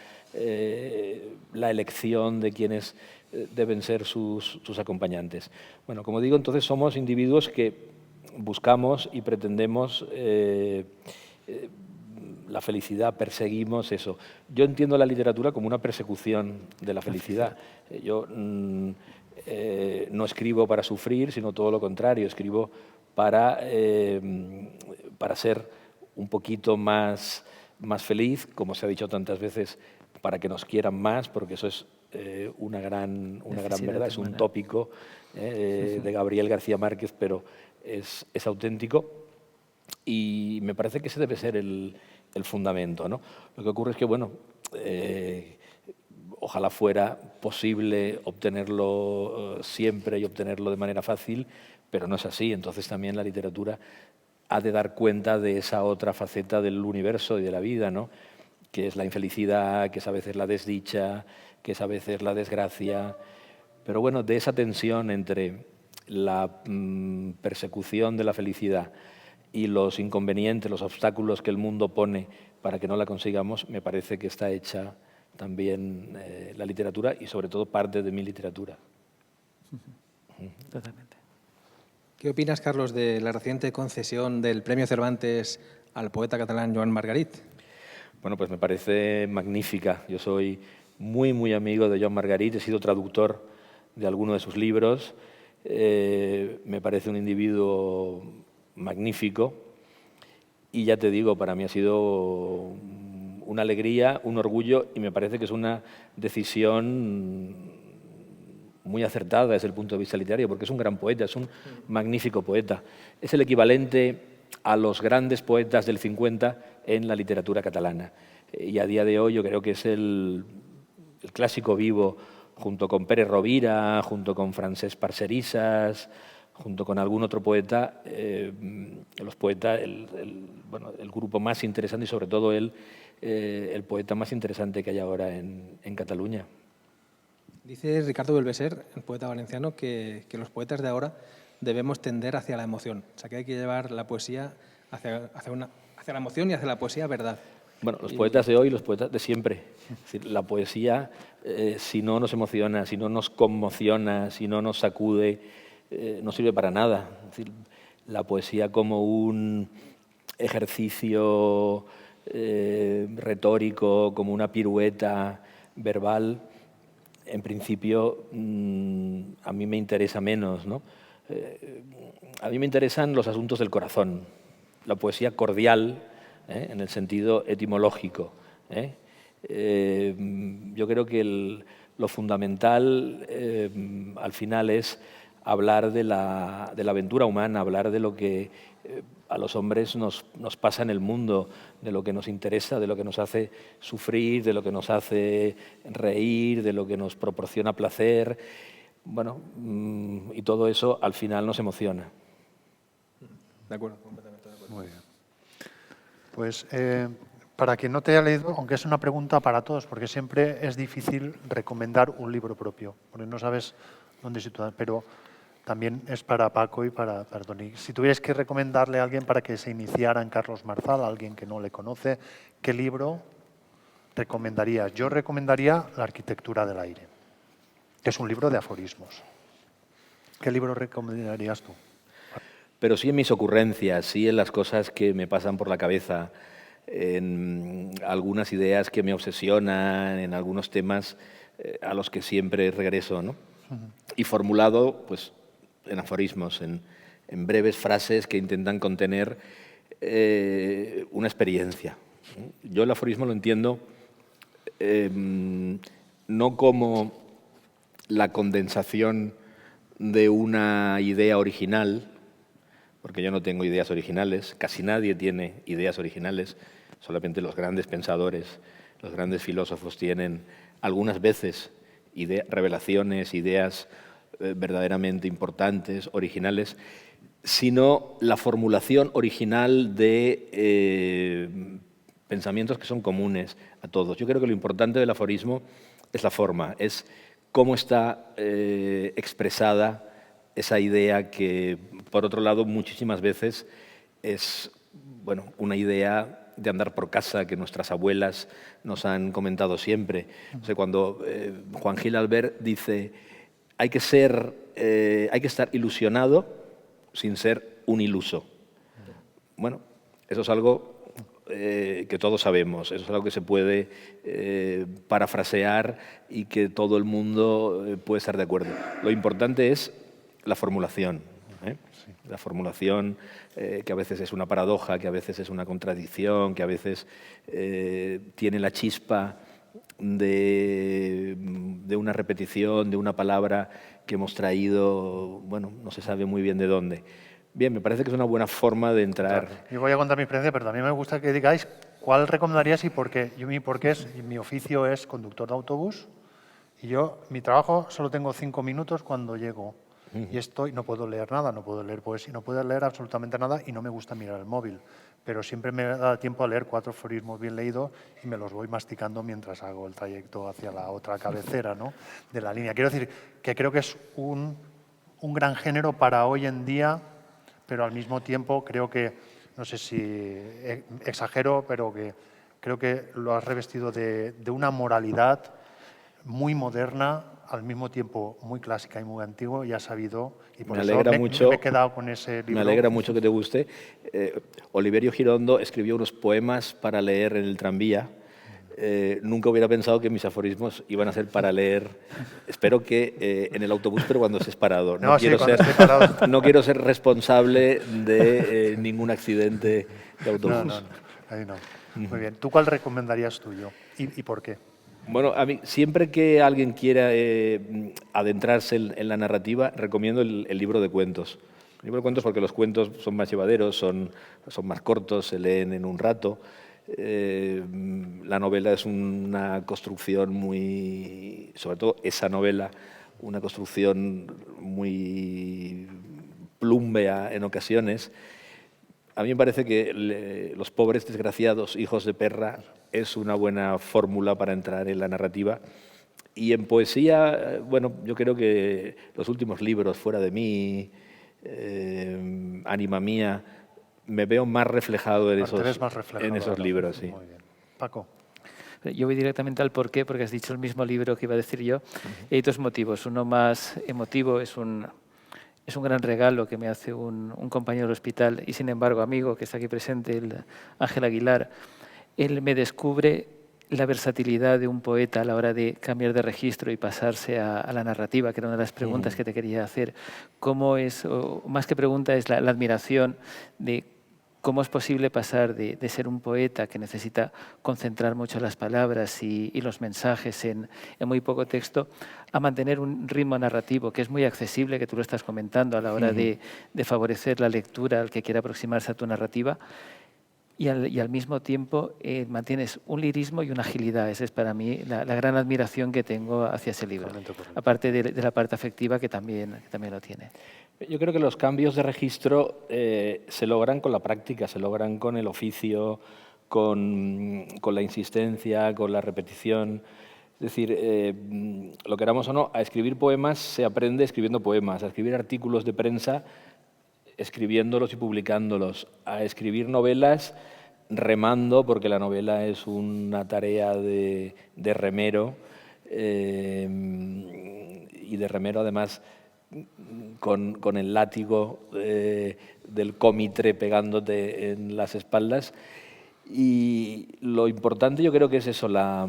la elección de quienes deben ser sus acompañantes. Bueno, como digo, entonces somos individuos que buscamos y pretendemos la felicidad, perseguimos eso. Yo entiendo la literatura como una persecución de la felicidad. Yo no escribo para sufrir, sino todo lo contrario. Escribo para ser un poquito más feliz, como se ha dicho tantas veces, para que nos quieran más, porque eso es una gran verdad, es un tópico de Gabriel García Márquez, pero es auténtico y me parece que ese debe ser el fundamento, ¿no? Lo que ocurre es que, bueno, ojalá fuera posible obtenerlo siempre y obtenerlo de manera fácil, pero no es así. Entonces también la literatura ha de dar cuenta de esa otra faceta del universo y de la vida, ¿no? que es la infelicidad, que es a veces la desdicha, que es a veces la desgracia. Pero bueno, de esa tensión entre la persecución de la felicidad y los inconvenientes, los obstáculos que el mundo pone para que no la consigamos, me parece que está hecha también la literatura y sobre todo parte de mi literatura. Totalmente. ¿Qué opinas, Carlos, de la reciente concesión del Premio Cervantes al poeta catalán Joan Margarit? Bueno, pues me parece magnífica. Yo soy muy, muy amigo de Joan Margarit, he sido traductor de alguno de sus libros. Me parece un individuo magnífico y ya te digo, para mí ha sido una alegría, un orgullo y me parece que es una decisión muy acertada desde el punto de vista literario, porque es un gran poeta, es un magnífico poeta. Es el equivalente a los grandes poetas del 50 en la literatura catalana. Y a día de hoy yo creo que es el clásico vivo, junto con Pérez Rovira, junto con Francesc Parcerisas, junto con algún otro poeta, los poetas, el grupo más interesante y sobre todo el poeta más interesante que hay ahora en Cataluña. Dice Ricardo Belveser, el poeta valenciano, que los poetas de ahora debemos tender hacia la emoción. O sea, que hay que llevar la poesía hacia la emoción y hacia la poesía verdad. Bueno, los poetas de hoy, los poetas de siempre. Es decir, la poesía, si no nos emociona, si no nos conmociona, si no nos sacude, no sirve para nada. Es decir, la poesía como un ejercicio retórico, como una pirueta verbal, en principio a mí me interesa menos, ¿no? A mí me interesan los asuntos del corazón, la poesía cordial, en el sentido etimológico. Yo creo que lo fundamental al final es hablar de la aventura humana, hablar de lo que a los hombres nos pasa en el mundo, de lo que nos interesa, de lo que nos hace sufrir, de lo que nos hace reír, de lo que nos proporciona placer. Bueno, y todo eso al final nos emociona. De acuerdo, completamente de acuerdo. Muy bien. Pues para quien no te haya leído, aunque es una pregunta para todos, porque siempre es difícil recomendar un libro propio, porque no sabes dónde situar, pero también es para Paco y para Toni. Si tuvierais que recomendarle a alguien para que se iniciara en Carlos Marzal, a alguien que no le conoce, ¿qué libro recomendarías? Yo recomendaría La arquitectura del aire, que es un libro de aforismos. ¿Qué libro recomendarías tú? Pero sí en mis ocurrencias, sí en las cosas que me pasan por la cabeza, en algunas ideas que me obsesionan, en algunos temas a los que siempre regreso, ¿no? Y formulado pues, en aforismos, en breves frases que intentan contener una experiencia. Yo el aforismo lo entiendo no como la condensación de una idea original, porque yo no tengo ideas originales, casi nadie tiene ideas originales, solamente los grandes pensadores, los grandes filósofos tienen algunas veces revelaciones, ideas verdaderamente importantes, originales, sino la formulación original de pensamientos que son comunes a todos. Yo creo que lo importante del aforismo es la forma, es cómo está expresada esa idea que, por otro lado, muchísimas veces es una idea de andar por casa que nuestras abuelas nos han comentado siempre. O sea, cuando Juan Gil Albert dice hay que estar ilusionado sin ser un iluso. Bueno, eso es algo que todos sabemos, eso es algo que se puede parafrasear y que todo el mundo puede estar de acuerdo. Lo importante es la formulación. La formulación que a veces es una paradoja, que a veces es una contradicción, que a veces tiene la chispa de una repetición, de una palabra que hemos traído, no se sabe muy bien de dónde. Bien, me parece que es una buena forma de entrar. Yo voy a contar mi experiencia, pero también me gusta que digáis cuál recomendarías y por qué. Mi oficio es conductor de autobús y mi trabajo solo tengo 5 minutos cuando llego. Y estoy, no puedo leer nada, no puedo leer poesía, no puedo leer absolutamente nada y no me gusta mirar el móvil. Pero siempre me da tiempo a leer 4 aforismos bien leídos y me los voy masticando mientras hago el trayecto hacia la otra cabecera, ¿no?, de la línea. Quiero decir que creo que es un gran género para hoy en día, pero al mismo tiempo creo que, no sé si exagero, pero que creo que lo has revestido de una moralidad muy moderna, al mismo tiempo muy clásica y muy antigua, y has sabido, y por Me eso alegra mucho, me he quedado con ese libro. me alegra mucho que te guste. Oliverio Girondo escribió unos poemas para leer en el tranvía. Nunca hubiera pensado que mis aforismos iban a ser para leer, espero que en el autobús, pero cuando estés parado. No, sí, cuando esté parado. No quiero ser responsable de ningún accidente de autobús. No, ahí no. Muy bien. ¿Tú cuál recomendarías tuyo y por qué? Bueno, a mí, siempre que alguien quiera adentrarse en la narrativa, recomiendo el libro de cuentos. El libro de cuentos porque los cuentos son más llevaderos, son más cortos, se leen en un rato. La novela es una construcción muy, sobre todo esa novela, una construcción muy plúmbea en ocasiones. A mí me parece que Los pobres desgraciados hijos de perra es una buena fórmula para entrar en la narrativa. Y en poesía, bueno, yo creo que los últimos libros, Fuera de mí, Ánima mía, me veo más reflejado en esos libros. Sí. Muy bien. Paco. Yo voy directamente al porqué, porque has dicho el mismo libro que iba a decir yo. Y hay 2 motivos. Uno más emotivo, es un gran regalo que me hace un compañero del hospital y, sin embargo, amigo, que está aquí presente, el Ángel Aguilar. Él me descubre la versatilidad de un poeta a la hora de cambiar de registro y pasarse a la narrativa, que era una de las preguntas que te quería hacer. ¿Cómo es, o más que pregunta, es la admiración de cómo es posible pasar de ser un poeta que necesita concentrar mucho las palabras y los mensajes en muy poco texto, a mantener un ritmo narrativo que es muy accesible, que tú lo estás comentando, a la hora de favorecer la lectura al que quiera aproximarse a tu narrativa, y al mismo tiempo mantienes un lirismo y una agilidad? Esa es para mí la gran admiración que tengo hacia ese libro, aparte de la parte afectiva que también lo tiene. Yo creo que los cambios de registro se logran con la práctica, se logran con el oficio, con la insistencia, con la repetición. Es decir, lo queramos o no, a escribir poemas se aprende escribiendo poemas, a escribir artículos de prensa escribiéndolos y publicándolos, a escribir novelas remando, porque la novela es una tarea de remero, y de remero además con el látigo del cómitre pegándote en las espaldas. Y lo importante yo creo que es eso, la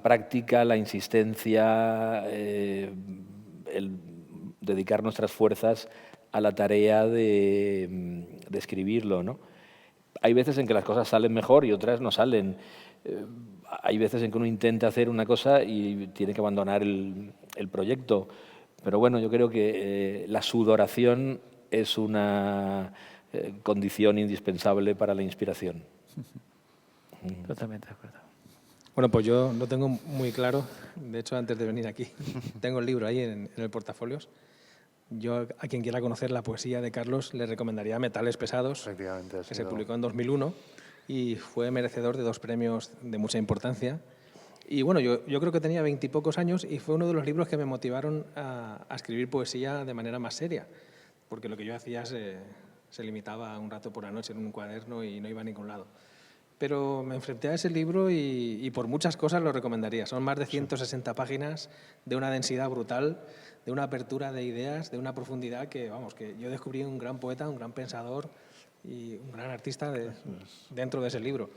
práctica, la insistencia, el dedicar nuestras fuerzas a la tarea de escribirlo, ¿no? Hay veces en que las cosas salen mejor y otras no salen. Hay veces en que uno intenta hacer una cosa y tiene que abandonar el proyecto. Pero bueno, yo creo que la sudoración es una condición indispensable para la inspiración. Totalmente de acuerdo. Bueno, pues yo lo tengo muy claro. De hecho, antes de venir aquí, tengo el libro ahí en el portafolios. Yo, a quien quiera conocer la poesía de Carlos, le recomendaría Metales Pesados, que se publicó en 2001 y fue merecedor de 2 premios de mucha importancia. Y bueno, yo creo que tenía 20 y pocos años y fue uno de los libros que me motivaron a escribir poesía de manera más seria, porque lo que yo hacía se limitaba a un rato por la noche en un cuaderno y no iba a ningún lado. Pero me enfrenté a ese libro y por muchas cosas lo recomendaría. Son más de 160 páginas de una densidad brutal, de una apertura de ideas, de una profundidad que, vamos, que yo descubrí un gran poeta, un gran pensador y un gran artista dentro de ese libro.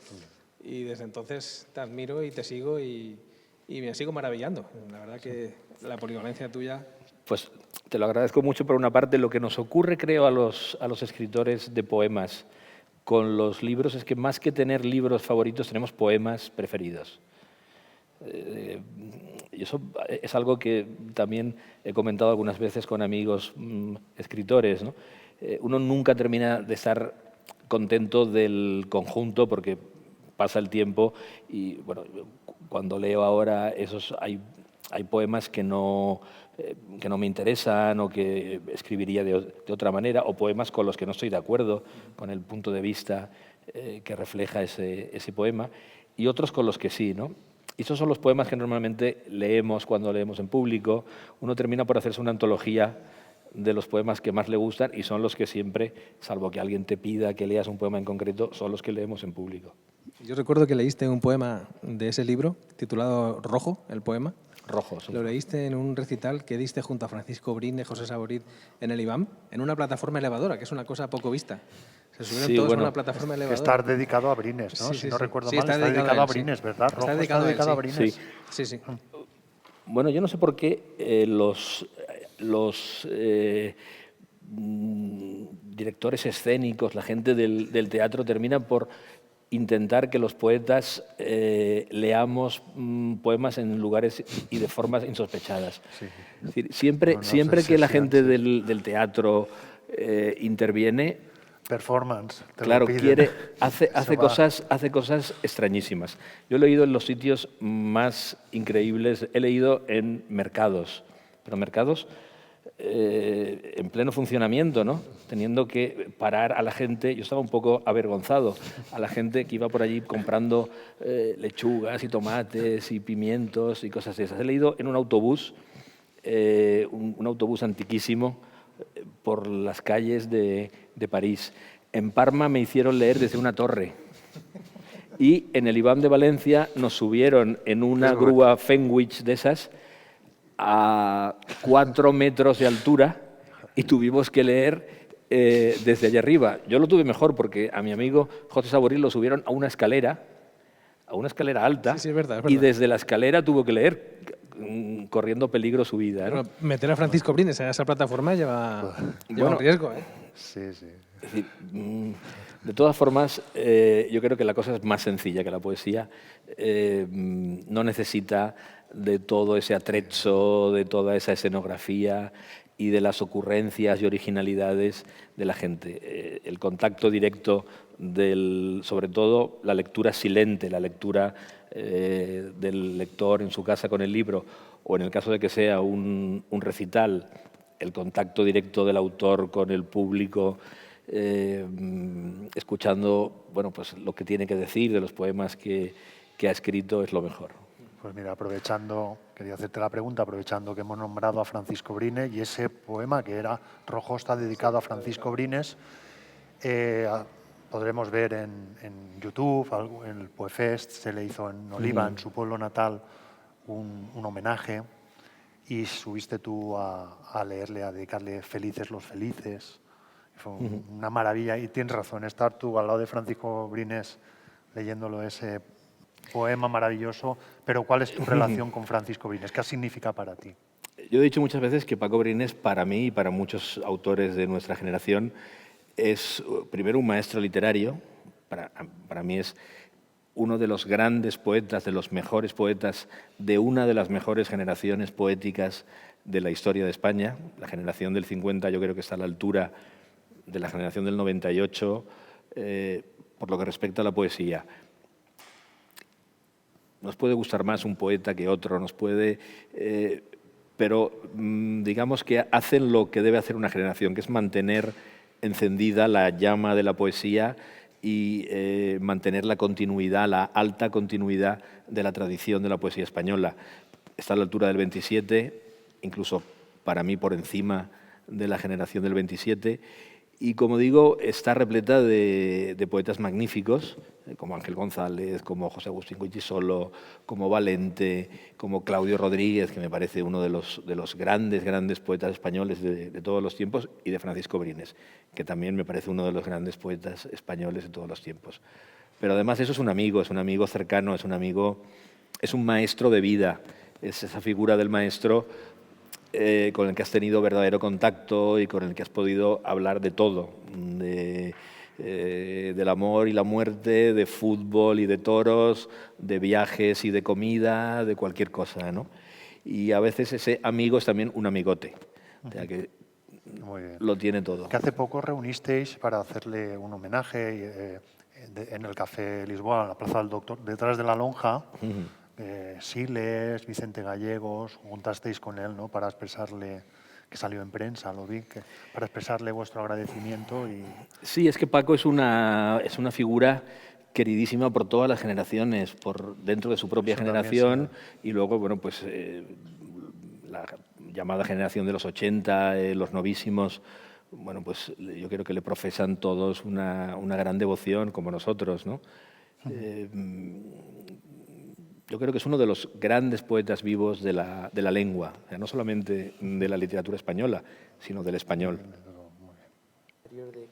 Y desde entonces te admiro y te sigo y me sigo maravillando. La verdad que la polivalencia tuya... Pues te lo agradezco mucho. Por una parte, lo que nos ocurre, creo, a los escritores de poemas con los libros es que más que tener libros favoritos, tenemos poemas preferidos. Y eso es algo que también he comentado algunas veces con amigos escritores, ¿no? Uno nunca termina de estar contento del conjunto porque pasa el tiempo y, bueno, cuando leo ahora hay hay poemas que no me interesan o que escribiría de otra manera, o poemas con los que no estoy de acuerdo con el punto de vista que refleja ese poema, y otros con los que sí, ¿no? Y esos son los poemas que normalmente leemos cuando leemos en público. Uno termina por hacerse una antología de los poemas que más le gustan y son los que siempre, salvo que alguien te pida que leas un poema en concreto, son los que leemos en público. Yo recuerdo que leíste un poema de ese libro, titulado Rojo, el poema. Rojo, sí. Lo leíste en un recital que diste junto a Francisco Brine, José Saborit, en el IBAM, en una plataforma elevadora, que es una cosa poco vista. Se subieron Sí, todos bueno, a una plataforma Que elevadora. está dedicado a Brines, ¿no? Sí, si sí, no sí. recuerdo Sí, mal, está dedicado a a él, sí. Brines, ¿verdad? Está Rojo dedicado a él, a sí. Brines. Sí. Sí, sí. Bueno, yo no sé por qué los directores escénicos, la gente del teatro, terminan por intentar que los poetas leamos poemas en lugares y de formas insospechadas. Sí. Es decir, siempre, Una siempre que la obsesión, gente sí. del teatro interviene, Performance, te claro, lo piden. hace Se va. cosas extrañísimas. Yo he leído en los sitios más increíbles, he leído en mercados, pero mercados en pleno funcionamiento, ¿no? Teniendo que parar a la gente. Yo estaba un poco avergonzado a la gente que iba por allí comprando lechugas y tomates y pimientos y cosas de esas. He leído en un autobús, un autobús antiquísimo, por las calles de París. En Parma me hicieron leer desde una torre. Y en el IBAM de Valencia nos subieron en una grúa Fenwich de esas a 4 metros de altura y tuvimos que leer desde allá arriba. Yo lo tuve mejor porque a mi amigo José Saborit lo subieron a una escalera alta, Sí, sí, es verdad. y desde la escalera tuvo que leer corriendo peligro su vida, ¿no? Pero meter a Francisco Brines en esa plataforma lleva un riesgo, ¿eh? Sí, sí. Es decir, de todas formas, yo creo que la cosa es más sencilla que la poesía. No necesita de todo ese atrezzo, de toda esa escenografía y de las ocurrencias y originalidades de la gente. El contacto directo sobre todo la lectura silente, la lectura del lector en su casa con el libro, o en el caso de que sea un recital, el contacto directo del autor con el público, escuchando, bueno, pues lo que tiene que decir de los poemas que ha escrito, es lo mejor. Pues mira, quería hacerte la pregunta, aprovechando que hemos nombrado a Francisco Brines, y ese poema que era Rojo está dedicado a Francisco Brines, podremos ver en YouTube, en el Poefest, se le hizo en Oliva, en su pueblo natal, un homenaje, y subiste tú a leerle, a dedicarle Felices los felices. Fue una maravilla, y tienes razón, estar tú al lado de Francisco Brines leyéndolo ese poema maravilloso. Pero ¿cuál es tu relación con Francisco Brines? ¿Qué significa para ti? Yo he dicho muchas veces que Paco Brines, para mí y para muchos autores de nuestra generación, es primero un maestro literario. Para mí es uno de los grandes poetas, de los mejores poetas, de una de las mejores generaciones poéticas de la historia de España. La generación del 50 yo creo que está a la altura de la generación del 98, por lo que respecta a la poesía. Nos puede gustar más un poeta que otro, pero digamos que hacen lo que debe hacer una generación, que es mantener encendida la llama de la poesía y mantener la continuidad, la alta continuidad de la tradición de la poesía española. Está a la altura del 27, incluso para mí por encima de la generación del 27, y como digo, está repleta de poetas magníficos, como Ángel González, como José Agustín Goytisolo, como Valente, como Claudio Rodríguez, que me parece uno de los grandes poetas españoles de todos los tiempos, y de Francisco Brines, que también me parece uno de los grandes poetas españoles de todos los tiempos. Pero además eso es un amigo cercano, es un maestro de vida, es esa figura del maestro con el que has tenido verdadero contacto y con el que has podido hablar de todo, del amor y la muerte, de fútbol y de toros, de viajes y de comida, de cualquier cosa, ¿no? Y a veces ese amigo es también un amigote, o sea que lo tiene todo. Que hace poco reunisteis para hacerle un homenaje en el Café Lisboa, en la Plaza del Doctor, detrás de la lonja. Siles, Vicente Gallegos, juntasteis con él, ¿no? Para expresarle, que salió en prensa, lo vi, para expresarle vuestro agradecimiento. Sí, es que Paco es una figura queridísima por todas las generaciones, por dentro de su propia generación, y luego, bueno, pues la llamada generación de los 80, los novísimos, bueno, pues yo creo que le profesan todos una gran devoción, como nosotros, ¿no? Yo creo que es uno de los grandes poetas vivos de la lengua, no solamente de la literatura española, sino del español.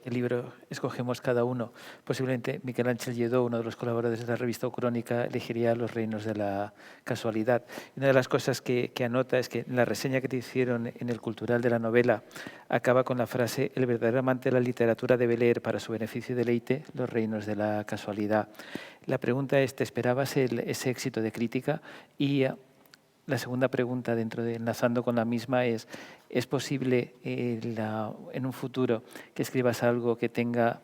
¿Qué libro escogemos cada uno? Posiblemente Miquel Ángel Lledó, uno de los colaboradores de la revista O Crónica, elegiría Los reinos de la casualidad. Una de las cosas que anota es que la reseña que te hicieron en el Cultural de la novela acaba con la frase: el verdadero amante de la literatura debe leer para su beneficio y deleite Los reinos de la casualidad. La pregunta es, ¿te esperabas ese éxito de crítica? Y la segunda pregunta, enlazando con la misma, ¿es posible en un futuro que escribas algo que tenga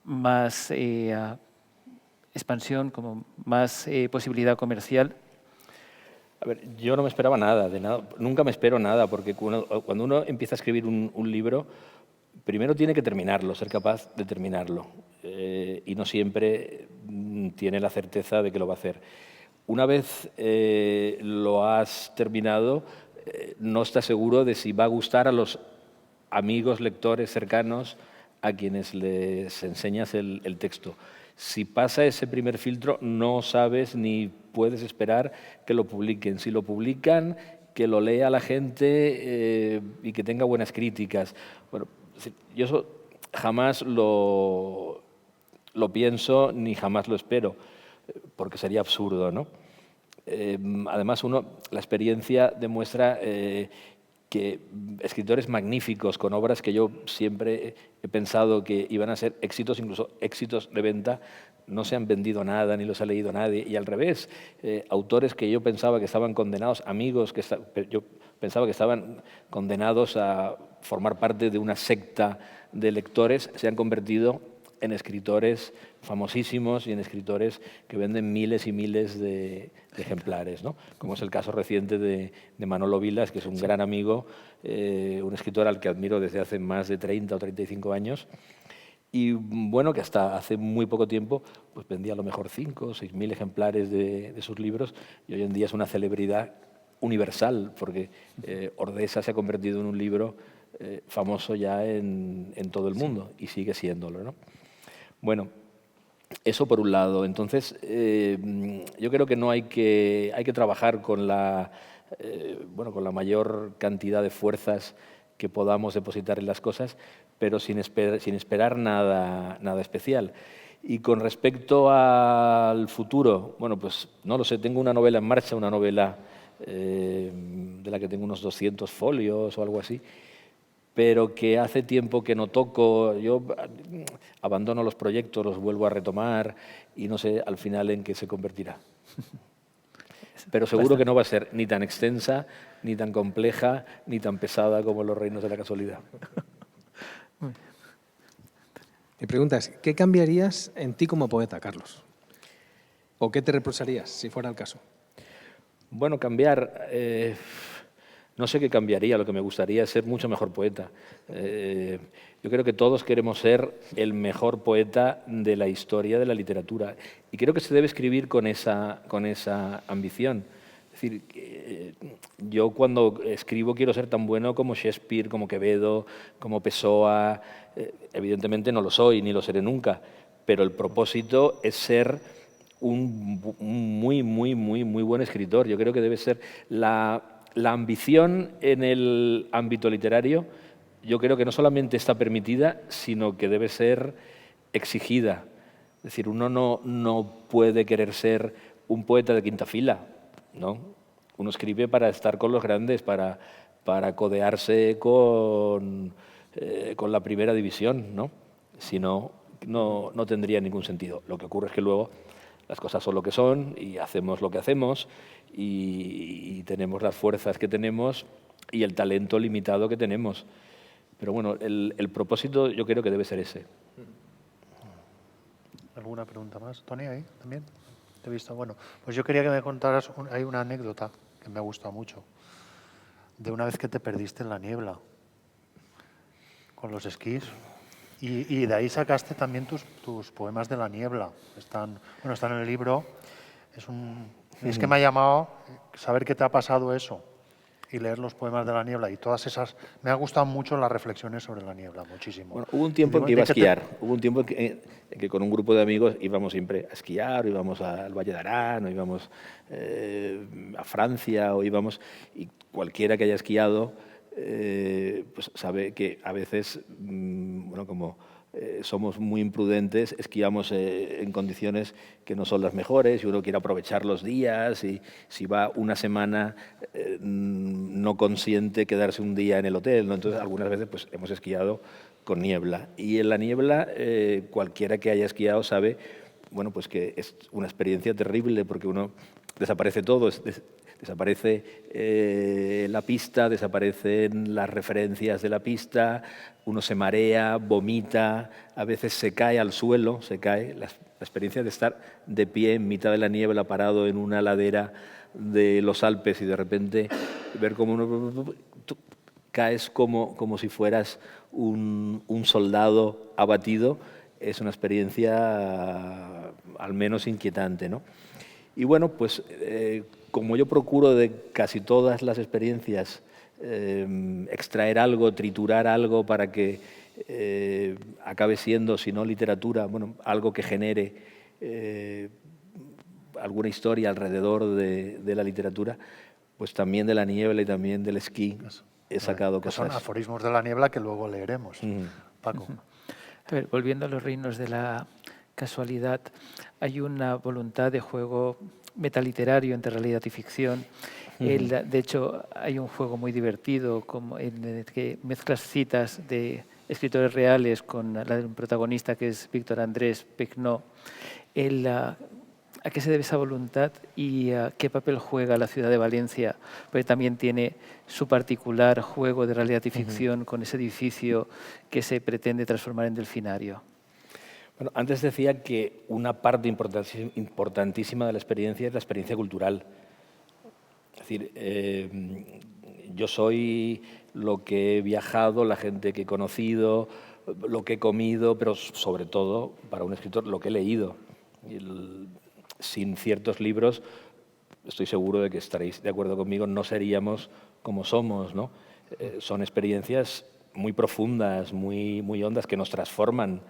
más expansión, como más posibilidad comercial? A ver, yo no me esperaba nada, nunca me espero nada, porque cuando uno empieza a escribir un libro, primero tiene que terminarlo, ser capaz de terminarlo, y no siempre tiene la certeza de que lo va a hacer. Una vez lo has terminado, no estás seguro de si va a gustar a los amigos, lectores cercanos a quienes les enseñas el texto. Si pasa ese primer filtro, no sabes ni puedes esperar que lo publiquen. Si lo publican, que lo lea la gente y que tenga buenas críticas. Bueno, yo eso jamás lo pienso ni jamás lo espero, porque sería absurdo, ¿no? Además, la experiencia demuestra que escritores magníficos, con obras que yo siempre he pensado que iban a ser éxitos, incluso éxitos de venta, no se han vendido nada, ni los ha leído nadie. Y al revés, autores que yo pensaba que estaban condenados, amigos que yo pensaba que estaban condenados a formar parte de una secta de lectores, se han convertido en escritores famosísimos y en escritores que venden miles y miles de ejemplares, ¿no? Como es el caso reciente de Manolo Vilas, que es un gran amigo, un escritor al que admiro desde hace más de 30 o 35 años, y bueno, que hasta hace muy poco tiempo pues vendía a lo mejor 5 o 6.000 ejemplares de sus libros, y hoy en día es una celebridad universal, porque Ordesa se ha convertido en un libro famoso ya en todo el mundo, y sigue siéndolo, ¿no? Bueno, eso por un lado. Entonces, yo creo que no hay que trabajar con la mayor cantidad de fuerzas que podamos depositar en las cosas, pero sin esperar nada especial. Y con respecto al futuro, bueno, pues no lo sé, tengo una novela en marcha, una novela de la que tengo unos 200 folios o algo así, pero que hace tiempo que no toco. Yo abandono los proyectos, los vuelvo a retomar y no sé al final en qué se convertirá. Pero seguro que no va a ser ni tan extensa, ni tan compleja, ni tan pesada como Los reinos de la casualidad. Mi pregunta es, ¿qué cambiarías en ti como poeta, Carlos? ¿O qué te reprocharías, si fuera el caso? Bueno, cambiar... no sé qué cambiaría, lo que me gustaría es ser mucho mejor poeta. Yo creo que todos queremos ser el mejor poeta de la historia de la literatura, y creo que se debe escribir con esa ambición. Es decir, yo cuando escribo quiero ser tan bueno como Shakespeare, como Quevedo, como Pessoa. Evidentemente no lo soy, ni lo seré nunca, pero el propósito es ser un muy buen escritor. Yo creo que debe ser la ambición en el ámbito literario. Yo creo que no solamente está permitida, sino que debe ser exigida. Es decir, uno no puede querer ser un poeta de quinta fila, ¿no? Uno escribe para estar con los grandes, para codearse con la primera división, ¿no? Si no, no tendría ningún sentido. Lo que ocurre es que luego las cosas son lo que son y hacemos lo que hacemos y tenemos las fuerzas que tenemos y el talento limitado que tenemos. Pero bueno, el propósito yo creo que debe ser ese. ¿Alguna pregunta más? Tony, ahí también. te he visto. Bueno, pues yo quería que me contaras, hay una anécdota que me ha gustado mucho, de una vez que te perdiste en la niebla con los esquís. Y de ahí sacaste también tus poemas de la niebla. Están en el libro. Es que me ha llamado saber que te ha pasado eso y leer los poemas de la niebla y todas esas. Me ha gustado mucho las reflexiones sobre la niebla, muchísimo. Bueno, hubo un tiempo en que iba a esquiar. Hubo un tiempo en que con un grupo de amigos íbamos siempre a esquiar, o íbamos al Valle de Arán, o íbamos a Francia, o íbamos. Y cualquiera que haya esquiado pues sabe que a veces, bueno, como somos muy imprudentes, esquiamos en condiciones que no son las mejores y uno quiere aprovechar los días y si va una semana no consiente quedarse un día en el hotel, ¿no? Entonces algunas veces pues, hemos esquiado con niebla y en la niebla cualquiera que haya esquiado sabe bueno, pues que es una experiencia terrible porque uno desaparece todo, desaparece la pista, desaparecen las referencias de la pista, uno se marea, vomita, a veces se cae al suelo, se cae. La experiencia de estar de pie en mitad de la niebla, parado en una ladera de los Alpes y de repente ver cómo tú caes como si fueras un soldado abatido, es una experiencia al menos inquietante, ¿no? Y bueno, pues como yo procuro de casi todas las experiencias extraer algo, triturar algo para que acabe siendo, si no literatura, bueno, algo que genere alguna historia alrededor de la literatura, pues también de la niebla y también del esquí he sacado cosas. Son aforismos de la niebla que luego leeremos, Paco. A ver, volviendo a los reinos de la casualidad, hay una voluntad de juego metaliterario entre realidad y ficción. De hecho, hay un juego muy divertido en el que mezclas citas de escritores reales con la de un protagonista que es Víctor Andrés Pecnó. ¿A qué se debe esa voluntad y qué papel juega la ciudad de Valencia? Porque también tiene su particular juego de realidad y ficción con ese edificio que se pretende transformar en delfinario. Bueno, antes decía que una parte importantísima de la experiencia es la experiencia cultural. Es decir, yo soy lo que he viajado, la gente que he conocido, lo que he comido, pero sobre todo, para un escritor, lo que he leído. Sin ciertos libros, estoy seguro de que estaréis de acuerdo conmigo, no seríamos como somos, ¿no? Son experiencias muy profundas, muy hondas, que nos transforman.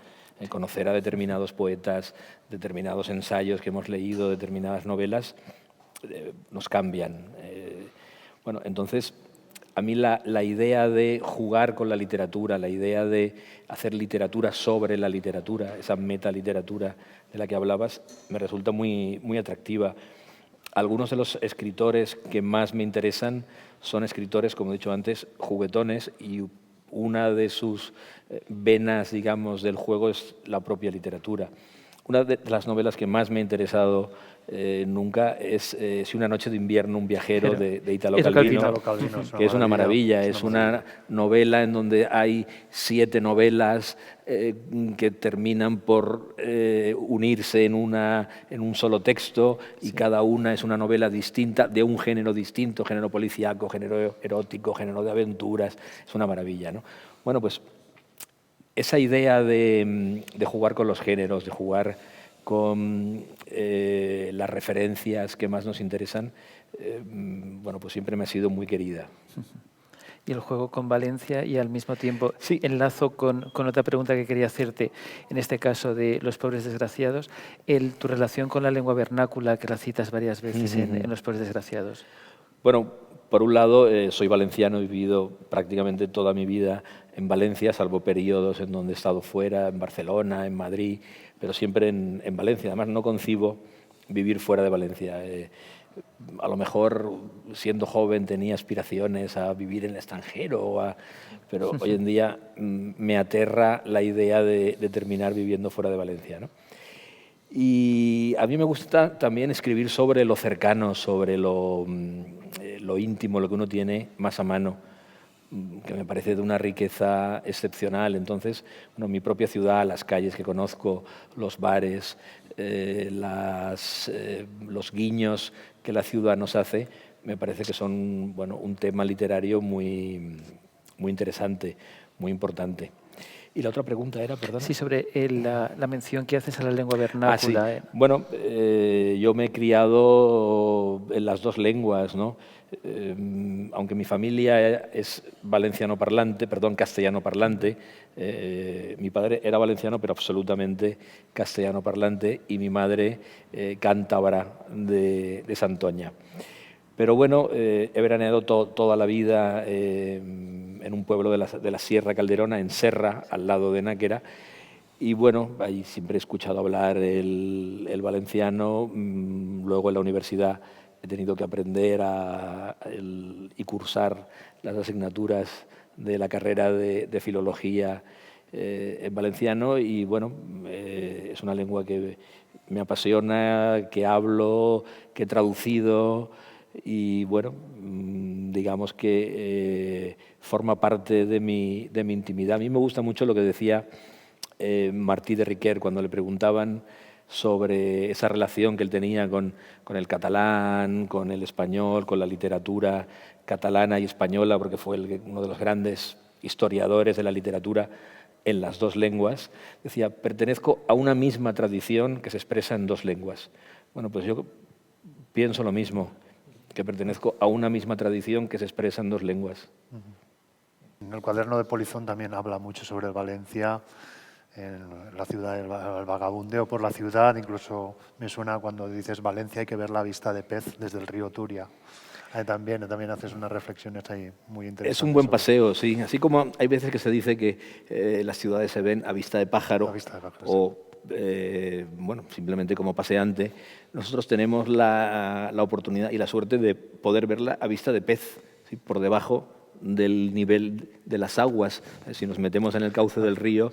Conocer a determinados poetas, determinados ensayos que hemos leído, determinadas novelas, nos cambian. Bueno, entonces, a mí la idea de jugar con la literatura, la idea de hacer literatura sobre la literatura, esa metaliteratura de la que hablabas, me resulta muy atractiva. Algunos de los escritores que más me interesan son escritores, como he dicho antes, juguetones, y una de sus venas, digamos, del juego es la propia literatura. Una de las novelas que más me ha interesado nunca es Si una noche de invierno, un viajero de Italo Calvino, que es una maravilla. Es una novela en donde hay 7 novelas que terminan por unirse en un solo texto y cada una es una novela distinta, de un género distinto, género policíaco, género erótico, género de aventuras. Es una maravilla, ¿no? Bueno, pues esa idea de jugar con los géneros, de jugar con las referencias que más nos interesan, bueno, pues siempre me ha sido muy querida. Y el juego con Valencia, y al mismo tiempo enlazo con otra pregunta que quería hacerte, en este caso de Los pobres desgraciados, tu relación con la lengua vernácula, que la citas varias veces en Los pobres desgraciados. Bueno, por un lado, soy valenciano, he vivido prácticamente toda mi vida en Valencia, salvo periodos en donde he estado fuera, en Barcelona, en Madrid, pero siempre en Valencia. Además, no concibo vivir fuera de Valencia. A lo mejor, siendo joven, tenía aspiraciones a vivir en el extranjero, pero hoy en día me aterra la idea de terminar viviendo fuera de Valencia, ¿no? Y a mí me gusta también escribir sobre lo cercano, sobre lo íntimo, lo que uno tiene más a mano. que me parece de una riqueza excepcional. Entonces, bueno, mi propia ciudad, las calles que conozco, los bares, los guiños que la ciudad nos hace, me parece que son, bueno, un tema literario muy, muy interesante, muy importante. Y la otra pregunta era, perdón. Sí, sobre la mención que haces a la lengua vernácula. Sí. Bueno, yo me he criado en las dos lenguas, ¿no? Aunque mi familia es valenciano parlante, perdón, castellano parlante, mi padre era valenciano pero absolutamente castellano parlante y mi madre cántabra de Santoña. Pero bueno, he veraneado toda la vida en un pueblo de la Sierra Calderona, en Serra, al lado de Náquera, y bueno, ahí siempre he escuchado hablar el valenciano. Luego en la universidad he tenido que aprender y cursar las asignaturas de la carrera de filología en valenciano, y bueno, es una lengua que me apasiona, que hablo, que he traducido, y bueno, digamos que forma parte de mi intimidad. A mí me gusta mucho lo que decía Martí de Riquer cuando le preguntaban sobre esa relación que él tenía con el catalán, con el español, con la literatura catalana y española, porque fue uno de los grandes historiadores de la literatura en las dos lenguas. Decía, pertenezco a una misma tradición que se expresa en dos lenguas. Bueno, pues yo pienso lo mismo, que pertenezco a una misma tradición que se expresa en dos lenguas. En el cuaderno de Polizón también habla mucho sobre Valencia, en la ciudad, el vagabundeo por la ciudad. Incluso me suena cuando dices Valencia hay que ver la vista de pez desde el río Turia. También haces unas reflexiones ahí muy interesantes. Es un buen paseo, sí. Así como hay veces que se dice que las ciudades se ven a vista de pájaro, o bueno, simplemente como paseante, nosotros tenemos la oportunidad y la suerte de poder verla a vista de pez, ¿sí? Por debajo del nivel de las aguas. Si nos metemos en el cauce del río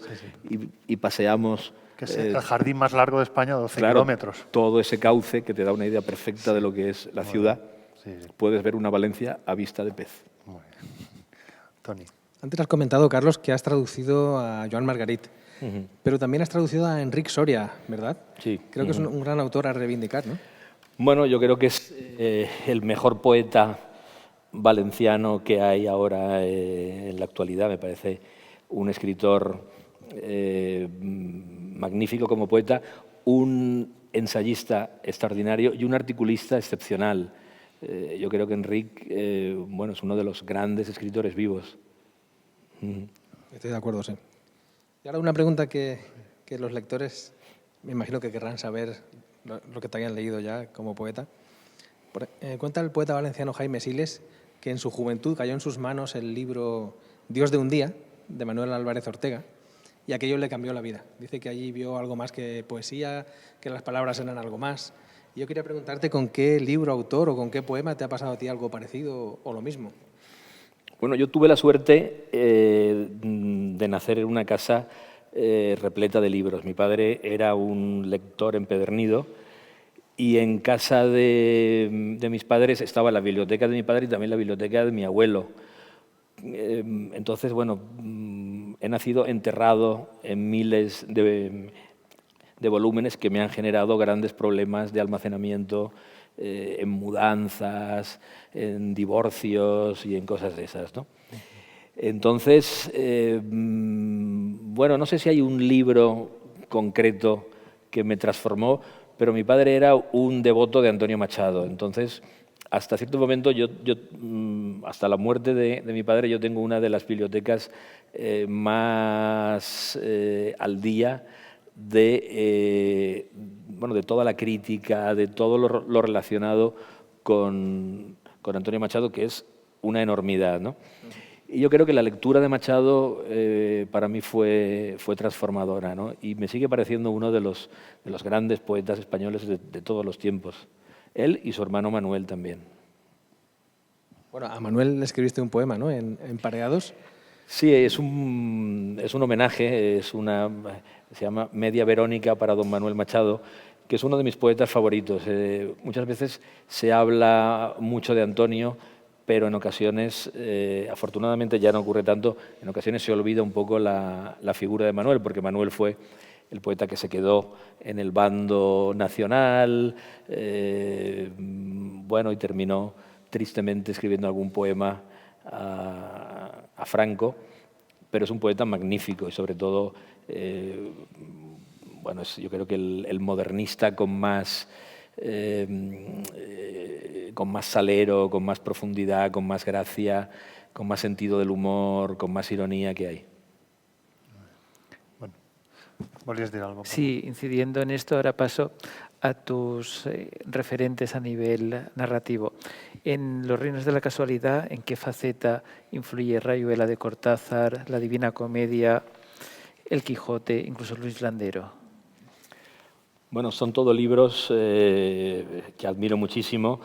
y paseamos... Que es el jardín más largo de España, 12 claro, kilómetros. Todo ese cauce que te da una idea perfecta de lo que es la ciudad. Puedes ver una Valencia a vista de pez. Muy bien. Toni. Antes has comentado, Carlos, que has traducido a Joan Margarit, pero también has traducido a Enric Soria, ¿verdad? Sí. Creo que es un gran autor a reivindicar, ¿no? Bueno, yo creo que es el mejor poeta valenciano que hay ahora en la actualidad. Me parece un escritor magnífico como poeta, un ensayista extraordinario y un articulista excepcional. Yo creo que Enric bueno, es uno de los grandes escritores vivos. Estoy de acuerdo, sí. Y ahora una pregunta que los lectores me imagino que querrán saber lo que te hayan leído ya como poeta. Cuenta el poeta valenciano Jaime Siles que en su juventud cayó en sus manos el libro Dios de un día, de Manuel Álvarez Ortega, y aquello le cambió la vida. Dice que allí vio algo más que poesía, que las palabras eran algo más. Y yo quería preguntarte con qué libro, autor o con qué poema te ha pasado a ti algo parecido o lo mismo. Bueno, yo tuve la suerte de nacer en una casa repleta de libros. Mi padre era un lector empedernido y en casa de mis padres estaba la biblioteca de mi padre y también la biblioteca de mi abuelo. Entonces, bueno, he nacido enterrado en miles de volúmenes que me han generado grandes problemas de almacenamiento en mudanzas, en divorcios y en cosas de esas, ¿no? Entonces, bueno, no sé si hay un libro concreto que me transformó, pero mi padre era un devoto de Antonio Machado. Entonces, hasta cierto momento, hasta la muerte de mi padre, yo tengo una de las bibliotecas más al día de toda la crítica, de todo lo relacionado con Antonio Machado, que es una enormidad, ¿no? Y yo creo que la lectura de Machado para mí fue transformadora, ¿no? Y me sigue pareciendo uno de los grandes poetas españoles de todos los tiempos. Él y su hermano Manuel también. Bueno, a Manuel le escribiste un poema, ¿no? En Pareados. Sí, es un homenaje, se llama Media Verónica para don Manuel Machado, que es uno de mis poetas favoritos. Muchas veces se habla mucho de Antonio, pero en ocasiones, afortunadamente ya no ocurre tanto, en ocasiones se olvida un poco la figura de Manuel, porque Manuel fue el poeta que se quedó en el bando nacional, bueno, y terminó tristemente escribiendo algún poema a Franco, pero es un poeta magnífico y sobre todo, bueno, es, yo creo que el modernista con más salero, con más profundidad, con más gracia, con más sentido del humor, con más ironía que hay. Bueno, ¿volvías a decir algo? Sí, incidiendo en esto, ahora paso a tus referentes a nivel narrativo. En Los reinos de la casualidad, ¿en qué faceta influye Rayuela de Cortázar, La Divina Comedia, El Quijote, incluso Luis Landero? Bueno, son todos libros que admiro muchísimo.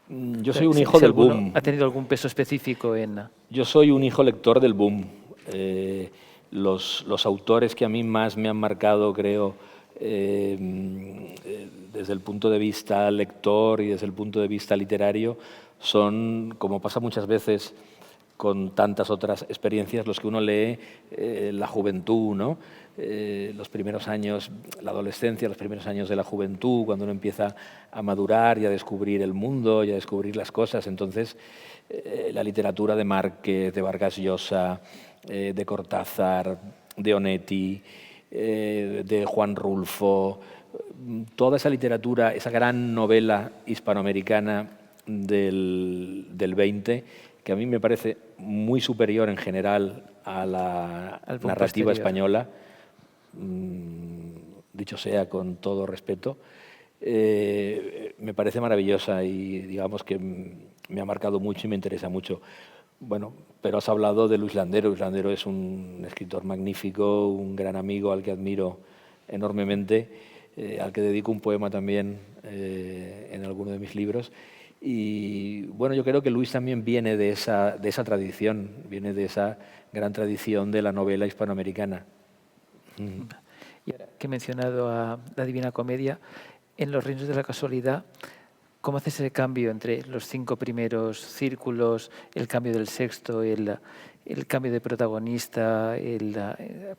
Yo soy un Si hijo del alguno boom. ¿Ha tenido algún peso específico en...? Yo soy un hijo lector del boom. Los autores que a mí más me han marcado, creo, desde el punto de vista lector y desde el punto de vista literario, son, como pasa muchas veces con tantas otras experiencias, los que uno lee la juventud, ¿no? Los primeros años, la adolescencia, los primeros años de la juventud, cuando uno empieza a madurar y a descubrir el mundo y a descubrir las cosas. Entonces, la literatura de Márquez, de Vargas Llosa, de Cortázar, de Onetti, de Juan Rulfo, toda esa literatura, esa gran novela hispanoamericana del 20, que a mí me parece muy superior en general a la narrativa española, dicho sea con todo respeto, me parece maravillosa y digamos que me ha marcado mucho y me interesa mucho. Bueno, pero has hablado de Luis Landero. Luis Landero es un escritor magnífico, un gran amigo al que admiro enormemente, al que dedico un poema también en alguno de mis libros. Y bueno, yo creo que Luis también viene de esa tradición, viene de esa gran tradición de la novela hispanoamericana. Y ahora que he mencionado a La Divina Comedia, en Los reinos de la casualidad, ¿cómo haces ese cambio entre los 5 primeros círculos, el cambio del sexto, el cambio de protagonista,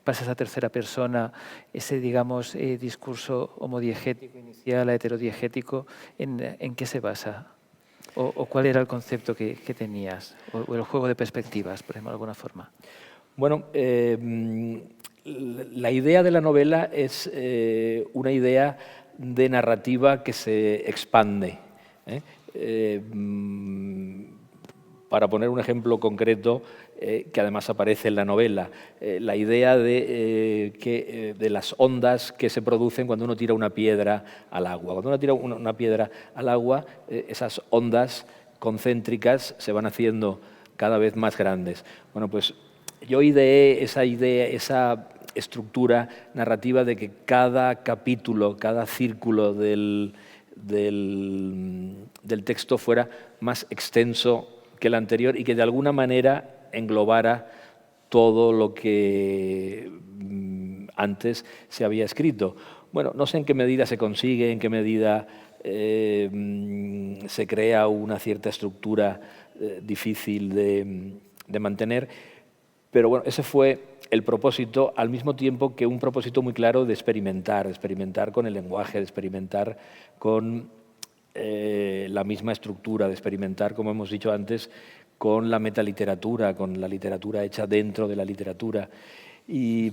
pasas a tercera persona, ese, digamos, discurso homodiegético inicial a heterodiegético, ¿en qué se basa? ¿O cuál era el concepto que tenías? ¿O el juego de perspectivas, por ejemplo, de alguna forma? Bueno, la idea de la novela es una idea de narrativa que se expande. Para poner un ejemplo concreto, que además aparece en la novela, la idea de las ondas que se producen cuando uno tira una piedra al agua. Cuando uno tira una piedra al agua, esas ondas concéntricas se van haciendo cada vez más grandes. Bueno, pues yo ideé esa estructura narrativa de que cada capítulo, cada círculo del texto fuera más extenso que el anterior y que de alguna manera englobara todo lo que antes se había escrito. Bueno, no sé en qué medida se consigue, en qué medida se crea una cierta estructura difícil de mantener, pero bueno, ese fue el propósito, al mismo tiempo que un propósito muy claro de experimentar con el lenguaje, de experimentar con la misma estructura, de experimentar, como hemos dicho antes, con la metaliteratura, con la literatura hecha dentro de la literatura. Y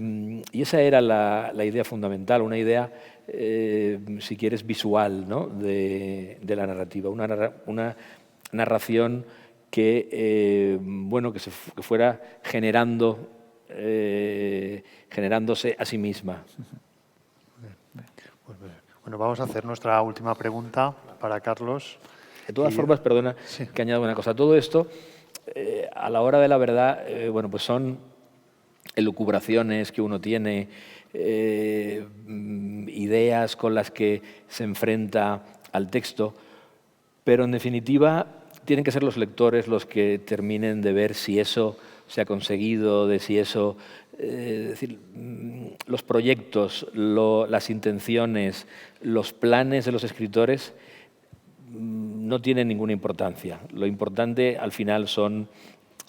esa era la idea fundamental, una idea, si quieres, visual, ¿no? de la narrativa, una narración que, bueno, que fuera generándose a sí misma. Bueno, vamos a hacer nuestra última pregunta para Carlos. De todas formas, perdona que añado una cosa. Todo esto, a la hora de la verdad, bueno, pues son elucubraciones que uno tiene, ideas con las que se enfrenta al texto, pero en definitiva tienen que ser los lectores los que terminen de ver si eso se ha conseguido, de si eso, es decir, los proyectos, las intenciones, los planes de los escritores no tiene ninguna importancia. Lo importante al final son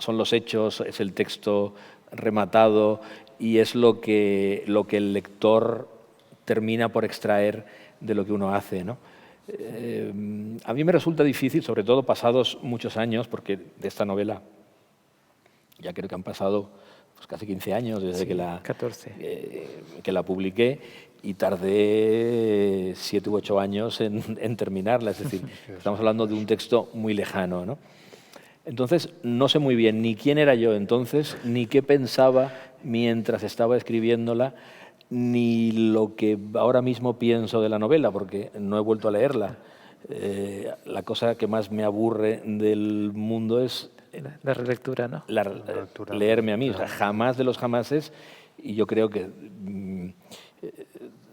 los hechos, es el texto rematado y es lo que el lector termina por extraer de lo que uno hace, ¿no? A mí me resulta difícil, sobre todo pasados muchos años, porque de esta novela ya creo que han pasado pues, casi 15 años desde 14. Que la publiqué y tardé 7 u 8 años en terminarla. Es decir, estamos hablando de un texto muy lejano, ¿no? Entonces, no sé muy bien ni quién era yo entonces, ni qué pensaba mientras estaba escribiéndola, ni lo que ahora mismo pienso de la novela, porque no he vuelto a leerla. La cosa que más me aburre del mundo es La relectura, ¿no? leerme a mí. O sea, jamás de los jamases, y yo creo que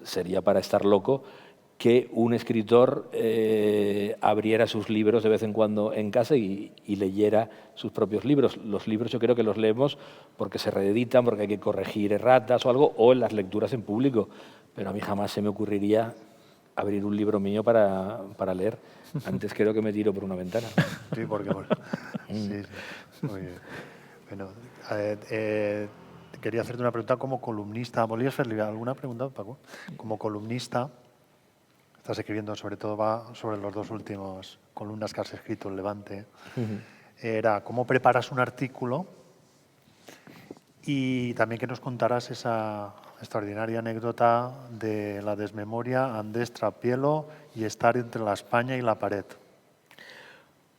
sería para estar loco, que un escritor abriera sus libros de vez en cuando en casa y leyera sus propios libros. Los libros yo creo que los leemos porque se reeditan, porque hay que corregir erratas o algo, o en las lecturas en público. Pero a mí jamás se me ocurriría abrir un libro mío para leer. Antes creo que me tiro por una ventana. Sí, porque... sí, sí. Muy bien. Bueno, quería hacerte una pregunta como columnista. ¿Volvías a hacer alguna pregunta, Paco? Como columnista, estás escribiendo, sobre todo va sobre los 2 últimos columnas que has escrito en Levante. Era cómo preparas un artículo y también que nos contaras esa extraordinaria anécdota de la desmemoria Andrés Trapielo y estar entre la España y la pared.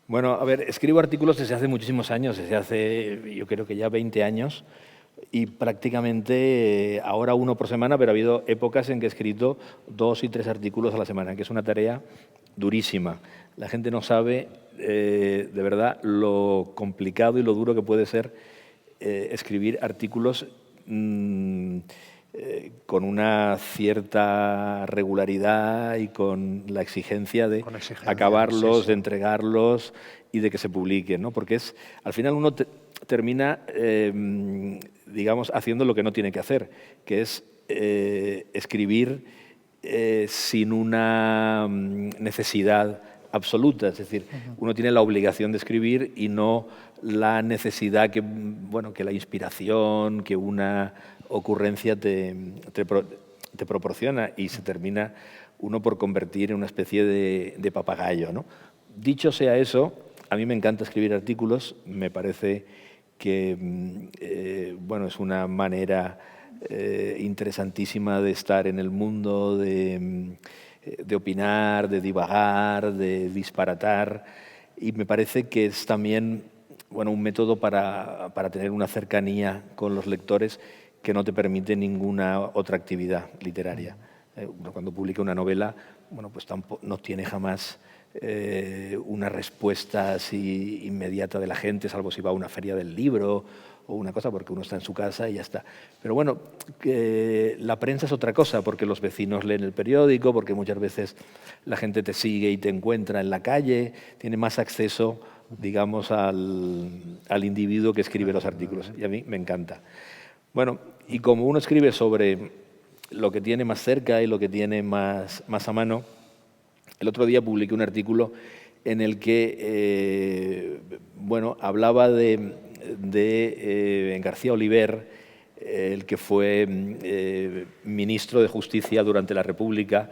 Bueno, a ver, escribo artículos desde hace muchísimos años, desde hace yo creo que ya 20 años, y prácticamente ahora uno por semana, pero ha habido épocas en que he escrito 2 y 3 artículos a la semana, que es una tarea durísima. La gente no sabe de verdad lo complicado y lo duro que puede ser escribir artículos con una cierta regularidad y con la exigencia de acabarlos, sí. De entregarlos y de que se publiquen, ¿no? Porque al final uno termina, digamos, haciendo lo que no tiene que hacer, que es escribir sin una necesidad absoluta. Es decir, uno tiene la obligación de escribir y no la necesidad que, bueno, que la inspiración, que una ocurrencia te proporciona, y se termina uno por convertir en una especie de papagayo, ¿no? Dicho sea eso, a mí me encanta escribir artículos, me parece que bueno, es una manera interesantísima de estar en el mundo, de opinar, de divagar, de disparatar, y me parece que es también, bueno, un método para tener una cercanía con los lectores que no te permite ninguna otra actividad literaria. Uno cuando publica una novela, bueno, pues no tiene jamás una respuesta así inmediata de la gente, salvo si va a una feria del libro o una cosa, porque uno está en su casa y ya está. Pero bueno, la prensa es otra cosa, porque los vecinos leen el periódico, porque muchas veces la gente te sigue y te encuentra en la calle, tiene más acceso, digamos, al individuo que escribe los artículos, y a mí me encanta. Bueno, y como uno escribe sobre lo que tiene más cerca y lo que tiene más a mano, el otro día publiqué un artículo en el que bueno, hablaba de García Oliver, el que fue ministro de Justicia durante la República,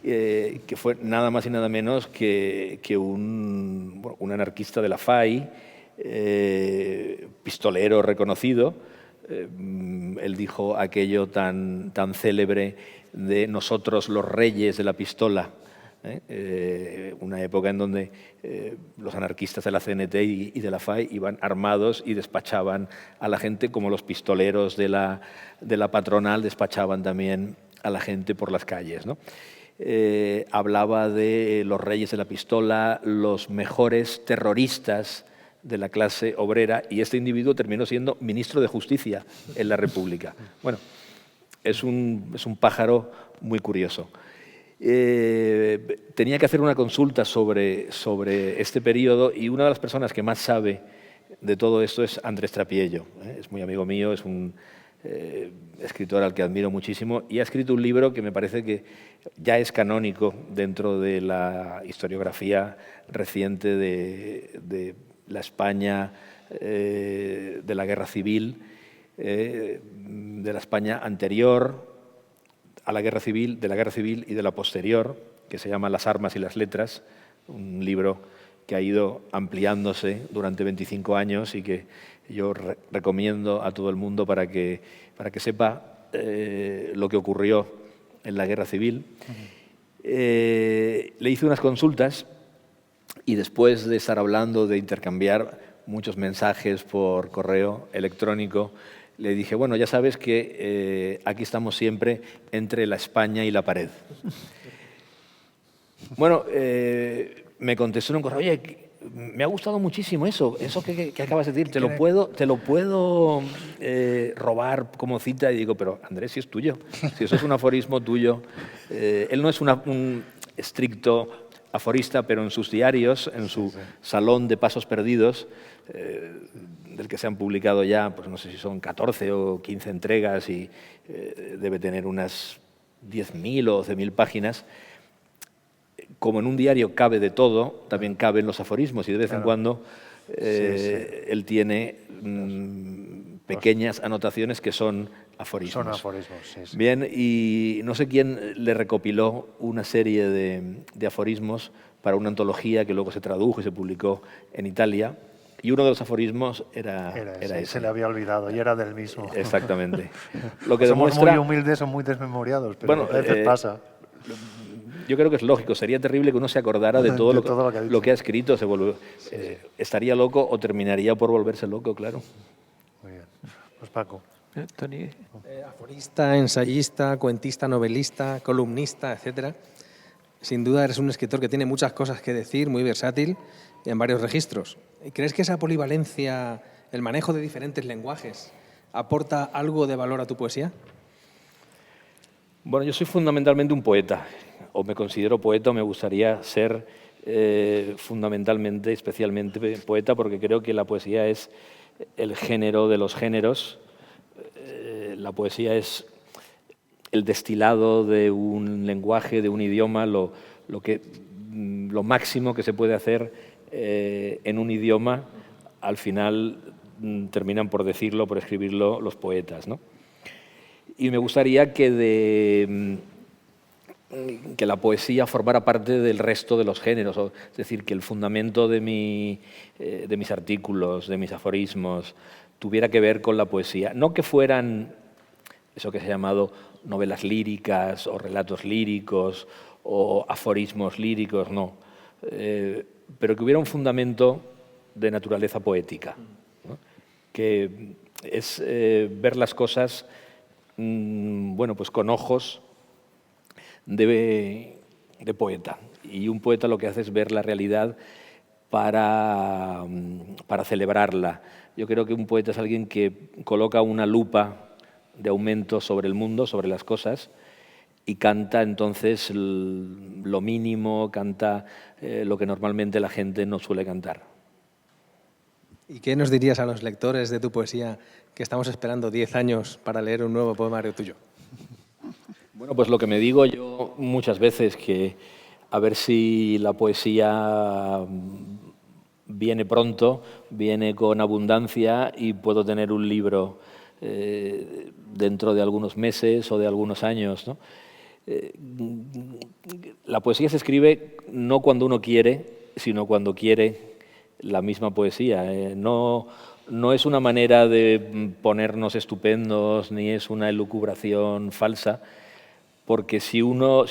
que fue nada más y nada menos que un anarquista de la FAI, pistolero reconocido. Él dijo aquello tan célebre de nosotros los reyes de la pistola, una época en donde los anarquistas de la CNT y de la FAI iban armados y despachaban a la gente, como los pistoleros de la patronal despachaban también a la gente por las calles, ¿no? Hablaba de los reyes de la pistola, los mejores terroristas de la clase obrera, y este individuo terminó siendo ministro de Justicia en la República. Bueno, es un pájaro muy curioso. Tenía que hacer una consulta sobre este periodo, y una de las personas que más sabe de todo esto es Andrés Trapiello. Es muy amigo mío, es un escritor al que admiro muchísimo, y ha escrito un libro que me parece que ya es canónico dentro de la historiografía reciente de la España de la Guerra Civil, de la España anterior a la Guerra Civil, de la Guerra Civil y de la posterior, que se llama Las armas y las letras, un libro que ha ido ampliándose durante 25 años y que yo recomiendo a todo el mundo para que sepa lo que ocurrió en la Guerra Civil. Le hice unas consultas y después de estar hablando, de intercambiar muchos mensajes por correo electrónico, le dije, bueno, ya sabes que aquí estamos siempre entre la España y la pared. Bueno, me contestó en un correo, oye, me ha gustado muchísimo eso que acabas de decir, te lo puedo robar como cita. Y digo, pero Andrés, si es tuyo, si eso es un aforismo tuyo. Él no es un estricto aforista, pero en sus diarios, en su salón de pasos perdidos, del que se han publicado ya, pues no sé si son 14 o 15 entregas y debe tener unas 10.000 o 12.000 páginas. Como en un diario cabe de todo, también caben los aforismos y de vez en cuando él tiene pequeñas anotaciones que son aforismos. Son aforismos, sí. Bien, y no sé quién le recopiló una serie de aforismos para una antología que luego se tradujo y se publicó en Italia. Y uno de los aforismos era ese. Se le había olvidado y era del mismo. Exactamente. Lo que Somos demuestra, muy humildes o muy desmemoriados, pero bueno, a veces pasa. Yo creo que es lógico. Sería terrible que uno se acordara de todo, lo que ha escrito. Estaría loco o terminaría por volverse loco, claro. Muy bien. Pues Paco. Toni. Aforista, ensayista, cuentista, novelista, columnista, etcétera. Sin duda eres un escritor que tiene muchas cosas que decir, muy versátil y en varios registros. ¿Crees que esa polivalencia, el manejo de diferentes lenguajes, aporta algo de valor a tu poesía? Bueno, yo soy fundamentalmente un poeta, o me considero poeta, o me gustaría ser fundamentalmente, especialmente poeta, porque creo que la poesía es el género de los géneros. La poesía es el destilado de un lenguaje, de un idioma, lo máximo que se puede hacer en un idioma, al final terminan por decirlo, por escribirlo los poetas, ¿no? Y me gustaría que la poesía formara parte del resto de los géneros, es decir, que el fundamento de mis artículos, de mis aforismos, tuviera que ver con la poesía. No que fueran eso que se ha llamado novelas líricas o relatos líricos o aforismos líricos, no. Pero que hubiera un fundamento de naturaleza poética, ¿no? Que es ver las cosas bueno, pues con ojos de poeta. Y un poeta lo que hace es ver la realidad para celebrarla. Yo creo que un poeta es alguien que coloca una lupa de aumento sobre el mundo, sobre las cosas, y canta entonces lo mínimo, canta lo que normalmente la gente no suele cantar. ¿Y qué nos dirías a los lectores de tu poesía que estamos esperando 10 años para leer un nuevo poemario tuyo? Bueno, pues lo que me digo yo muchas veces, que a ver si la poesía viene pronto, viene con abundancia y puedo tener un libro dentro de algunos meses o de algunos años, ¿no? La poesía se escribe no cuando uno quiere, sino cuando quiere la misma poesía. No es una manera de ponernos estupendos, ni es una elucubración falsa, porque si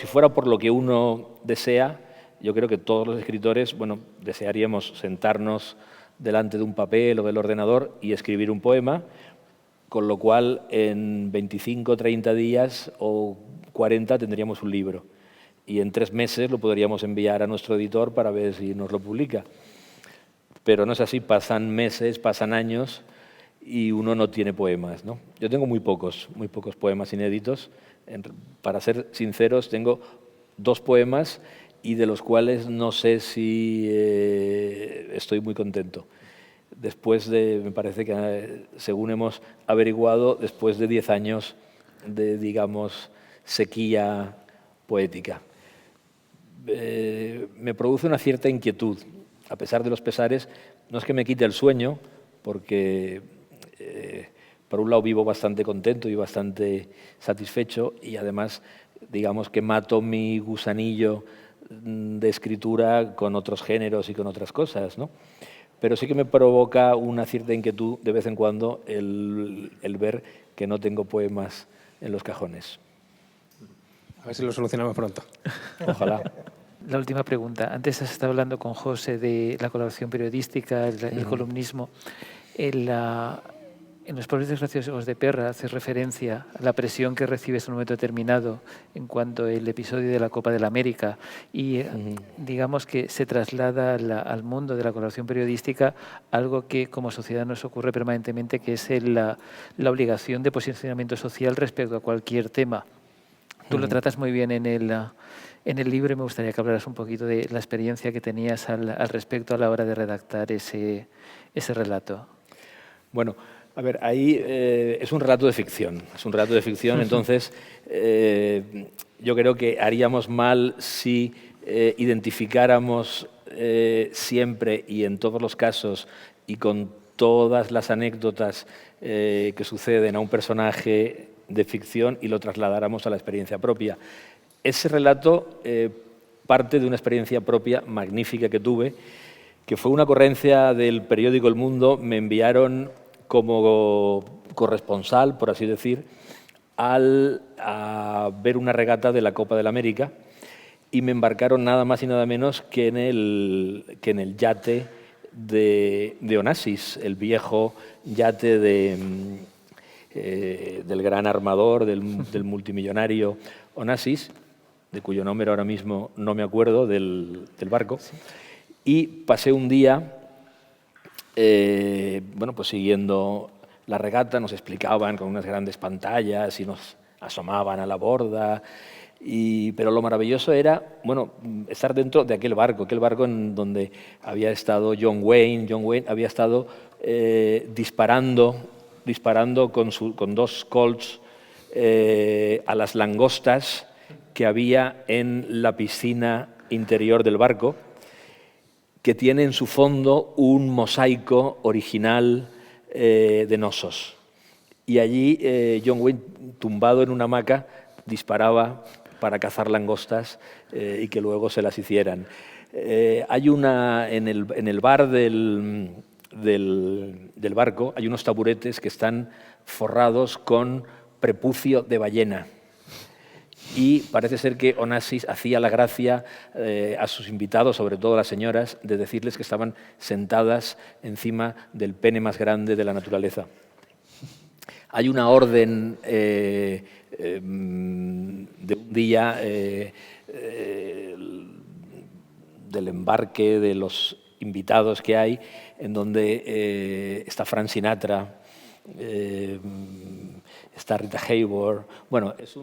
fuera por lo que uno desea, yo creo que todos los escritores, bueno, desearíamos sentarnos delante de un papel o del ordenador y escribir un poema, con lo cual en 25, 30 días o 40 tendríamos un libro. Y en 3 meses lo podríamos enviar a nuestro editor para ver si nos lo publica. Pero no es así, pasan meses, pasan años y uno no tiene poemas, ¿no? Yo tengo muy pocos poemas inéditos. Para ser sinceros, tengo 2 poemas y de los cuales no sé si estoy muy contento. después de, me parece que, según hemos averiguado, después de 10 años de, digamos, sequía poética. Me produce una cierta inquietud, a pesar de los pesares. No es que me quite el sueño, porque por un lado vivo bastante contento y bastante satisfecho, y además, digamos que mato mi gusanillo de escritura con otros géneros y con otras cosas, ¿no? Pero sí que me provoca una cierta inquietud de vez en cuando el ver que no tengo poemas en los cajones. A ver si lo solucionamos pronto. Ojalá. La última pregunta. Antes has estado hablando con José de la colaboración periodística, el columnismo. En los pobres desgraciados de Perra hace referencia a la presión que recibes en un momento determinado en cuanto al episodio de la Copa de la América y digamos que se traslada al mundo de la colaboración periodística algo que como sociedad nos ocurre permanentemente, que es la obligación de posicionamiento social respecto a cualquier tema. Tú lo tratas muy bien en el libro y me gustaría que hablaras un poquito de la experiencia que tenías al respecto a la hora de redactar ese relato. Bueno, a ver, ahí es un relato de ficción. Es un relato de ficción, entonces yo creo que haríamos mal si identificáramos siempre y en todos los casos y con todas las anécdotas que suceden a un personaje de ficción y lo trasladáramos a la experiencia propia. Ese relato parte de una experiencia propia magnífica que tuve, que fue una ocurrencia del periódico El Mundo. Me enviaron como corresponsal, por así decir, a ver una regata de la Copa de la América, y me embarcaron nada más y nada menos que en el yate de Onassis, el viejo yate del gran armador, del multimillonario Onassis, de cuyo nombre ahora mismo no me acuerdo, del barco. Sí. Y pasé un día bueno, pues siguiendo la regata. Nos explicaban con unas grandes pantallas y nos asomaban a la borda. Pero lo maravilloso era, bueno, estar dentro de aquel barco en donde había estado John Wayne. John Wayne había estado disparando con 2 Colts a las langostas que había en la piscina interior del barco, que tiene en su fondo un mosaico original de Knossos. Y allí John Wayne, tumbado en una hamaca, disparaba para cazar langostas y que luego se las hicieran. Hay en el bar del barco hay unos taburetes que están forrados con prepucio de ballena. Y parece ser que Onassis hacía la gracia a sus invitados, sobre todo a las señoras, de decirles que estaban sentadas encima del pene más grande de la naturaleza. Hay una orden de un día del embarque de los invitados que hay, en donde está Frank Sinatra, está Rita Hayworth. Bueno, es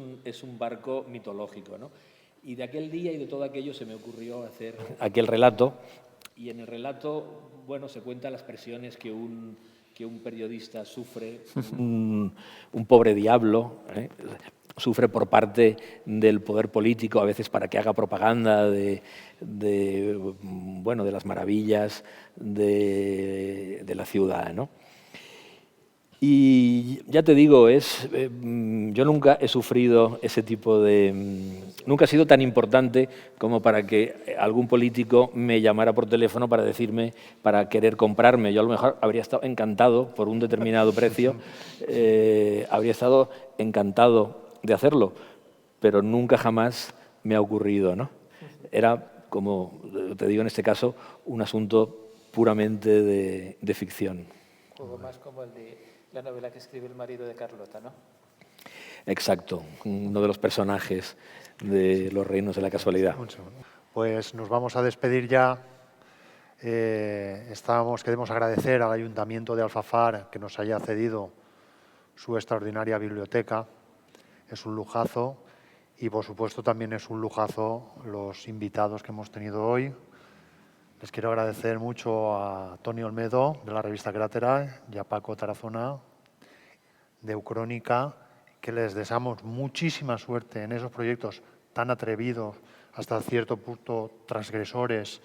un barco mitológico, ¿no? Y de aquel día y de todo aquello se me ocurrió hacer aquel relato. Y en el relato, bueno, se cuentan las presiones que un periodista sufre, un pobre diablo, sufre por parte del poder político, a veces para que haga propaganda de las maravillas de la ciudad, ¿no? Y ya te digo, yo nunca he sufrido ese tipo nunca ha sido tan importante como para que algún político me llamara por teléfono para decirme, para querer comprarme. Yo a lo mejor habría estado encantado por un determinado precio, habría estado encantado de hacerlo, pero nunca jamás me ha ocurrido, ¿no? Era, como te digo en este caso, un asunto puramente de ficción. Un poco más como el de la novela que escribe el marido de Carlota, ¿no? Exacto, uno de los personajes de Los reinos de la casualidad. Pues nos vamos a despedir ya. Queremos agradecer al Ayuntamiento de Alfafar que nos haya cedido su extraordinaria biblioteca. Es un lujazo y, por supuesto, también es un lujazo los invitados que hemos tenido hoy. Les quiero agradecer mucho a Toni Olmedo, de la revista Crátera, y a Paco Tarazona, de Ucrónica, que les deseamos muchísima suerte en esos proyectos tan atrevidos, hasta cierto punto transgresores,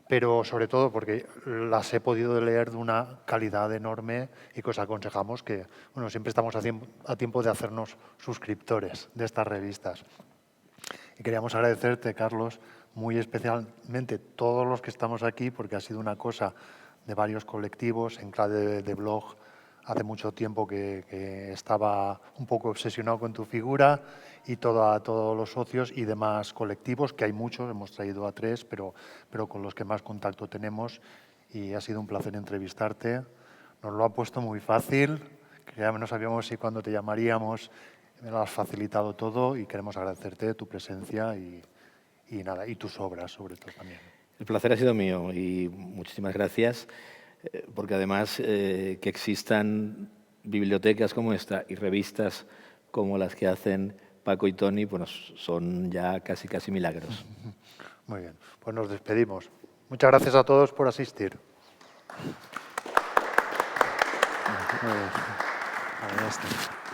pero sobre todo porque las he podido leer de una calidad enorme y que os aconsejamos que, bueno, siempre estamos a tiempo de hacernos suscriptores de estas revistas. Y queríamos agradecerte, Carlos, muy especialmente todos los que estamos aquí, porque ha sido una cosa de varios colectivos. En clave de blog hace mucho tiempo que estaba un poco obsesionado con tu figura, y todos los socios y demás colectivos, que hay muchos, hemos traído a 3, pero con los que más contacto tenemos, y ha sido un placer entrevistarte. Nos lo ha puesto muy fácil, que ya no sabíamos si cuando te llamaríamos. Me lo has facilitado todo y queremos agradecerte tu presencia y nada, y tus obras sobre todo también. El placer ha sido mío y muchísimas gracias, porque además que existan bibliotecas como esta y revistas como las que hacen Paco y Toni, pues son ya casi milagros. Muy bien, pues nos despedimos. Muchas gracias a todos por asistir. Muy bien. Ahí está.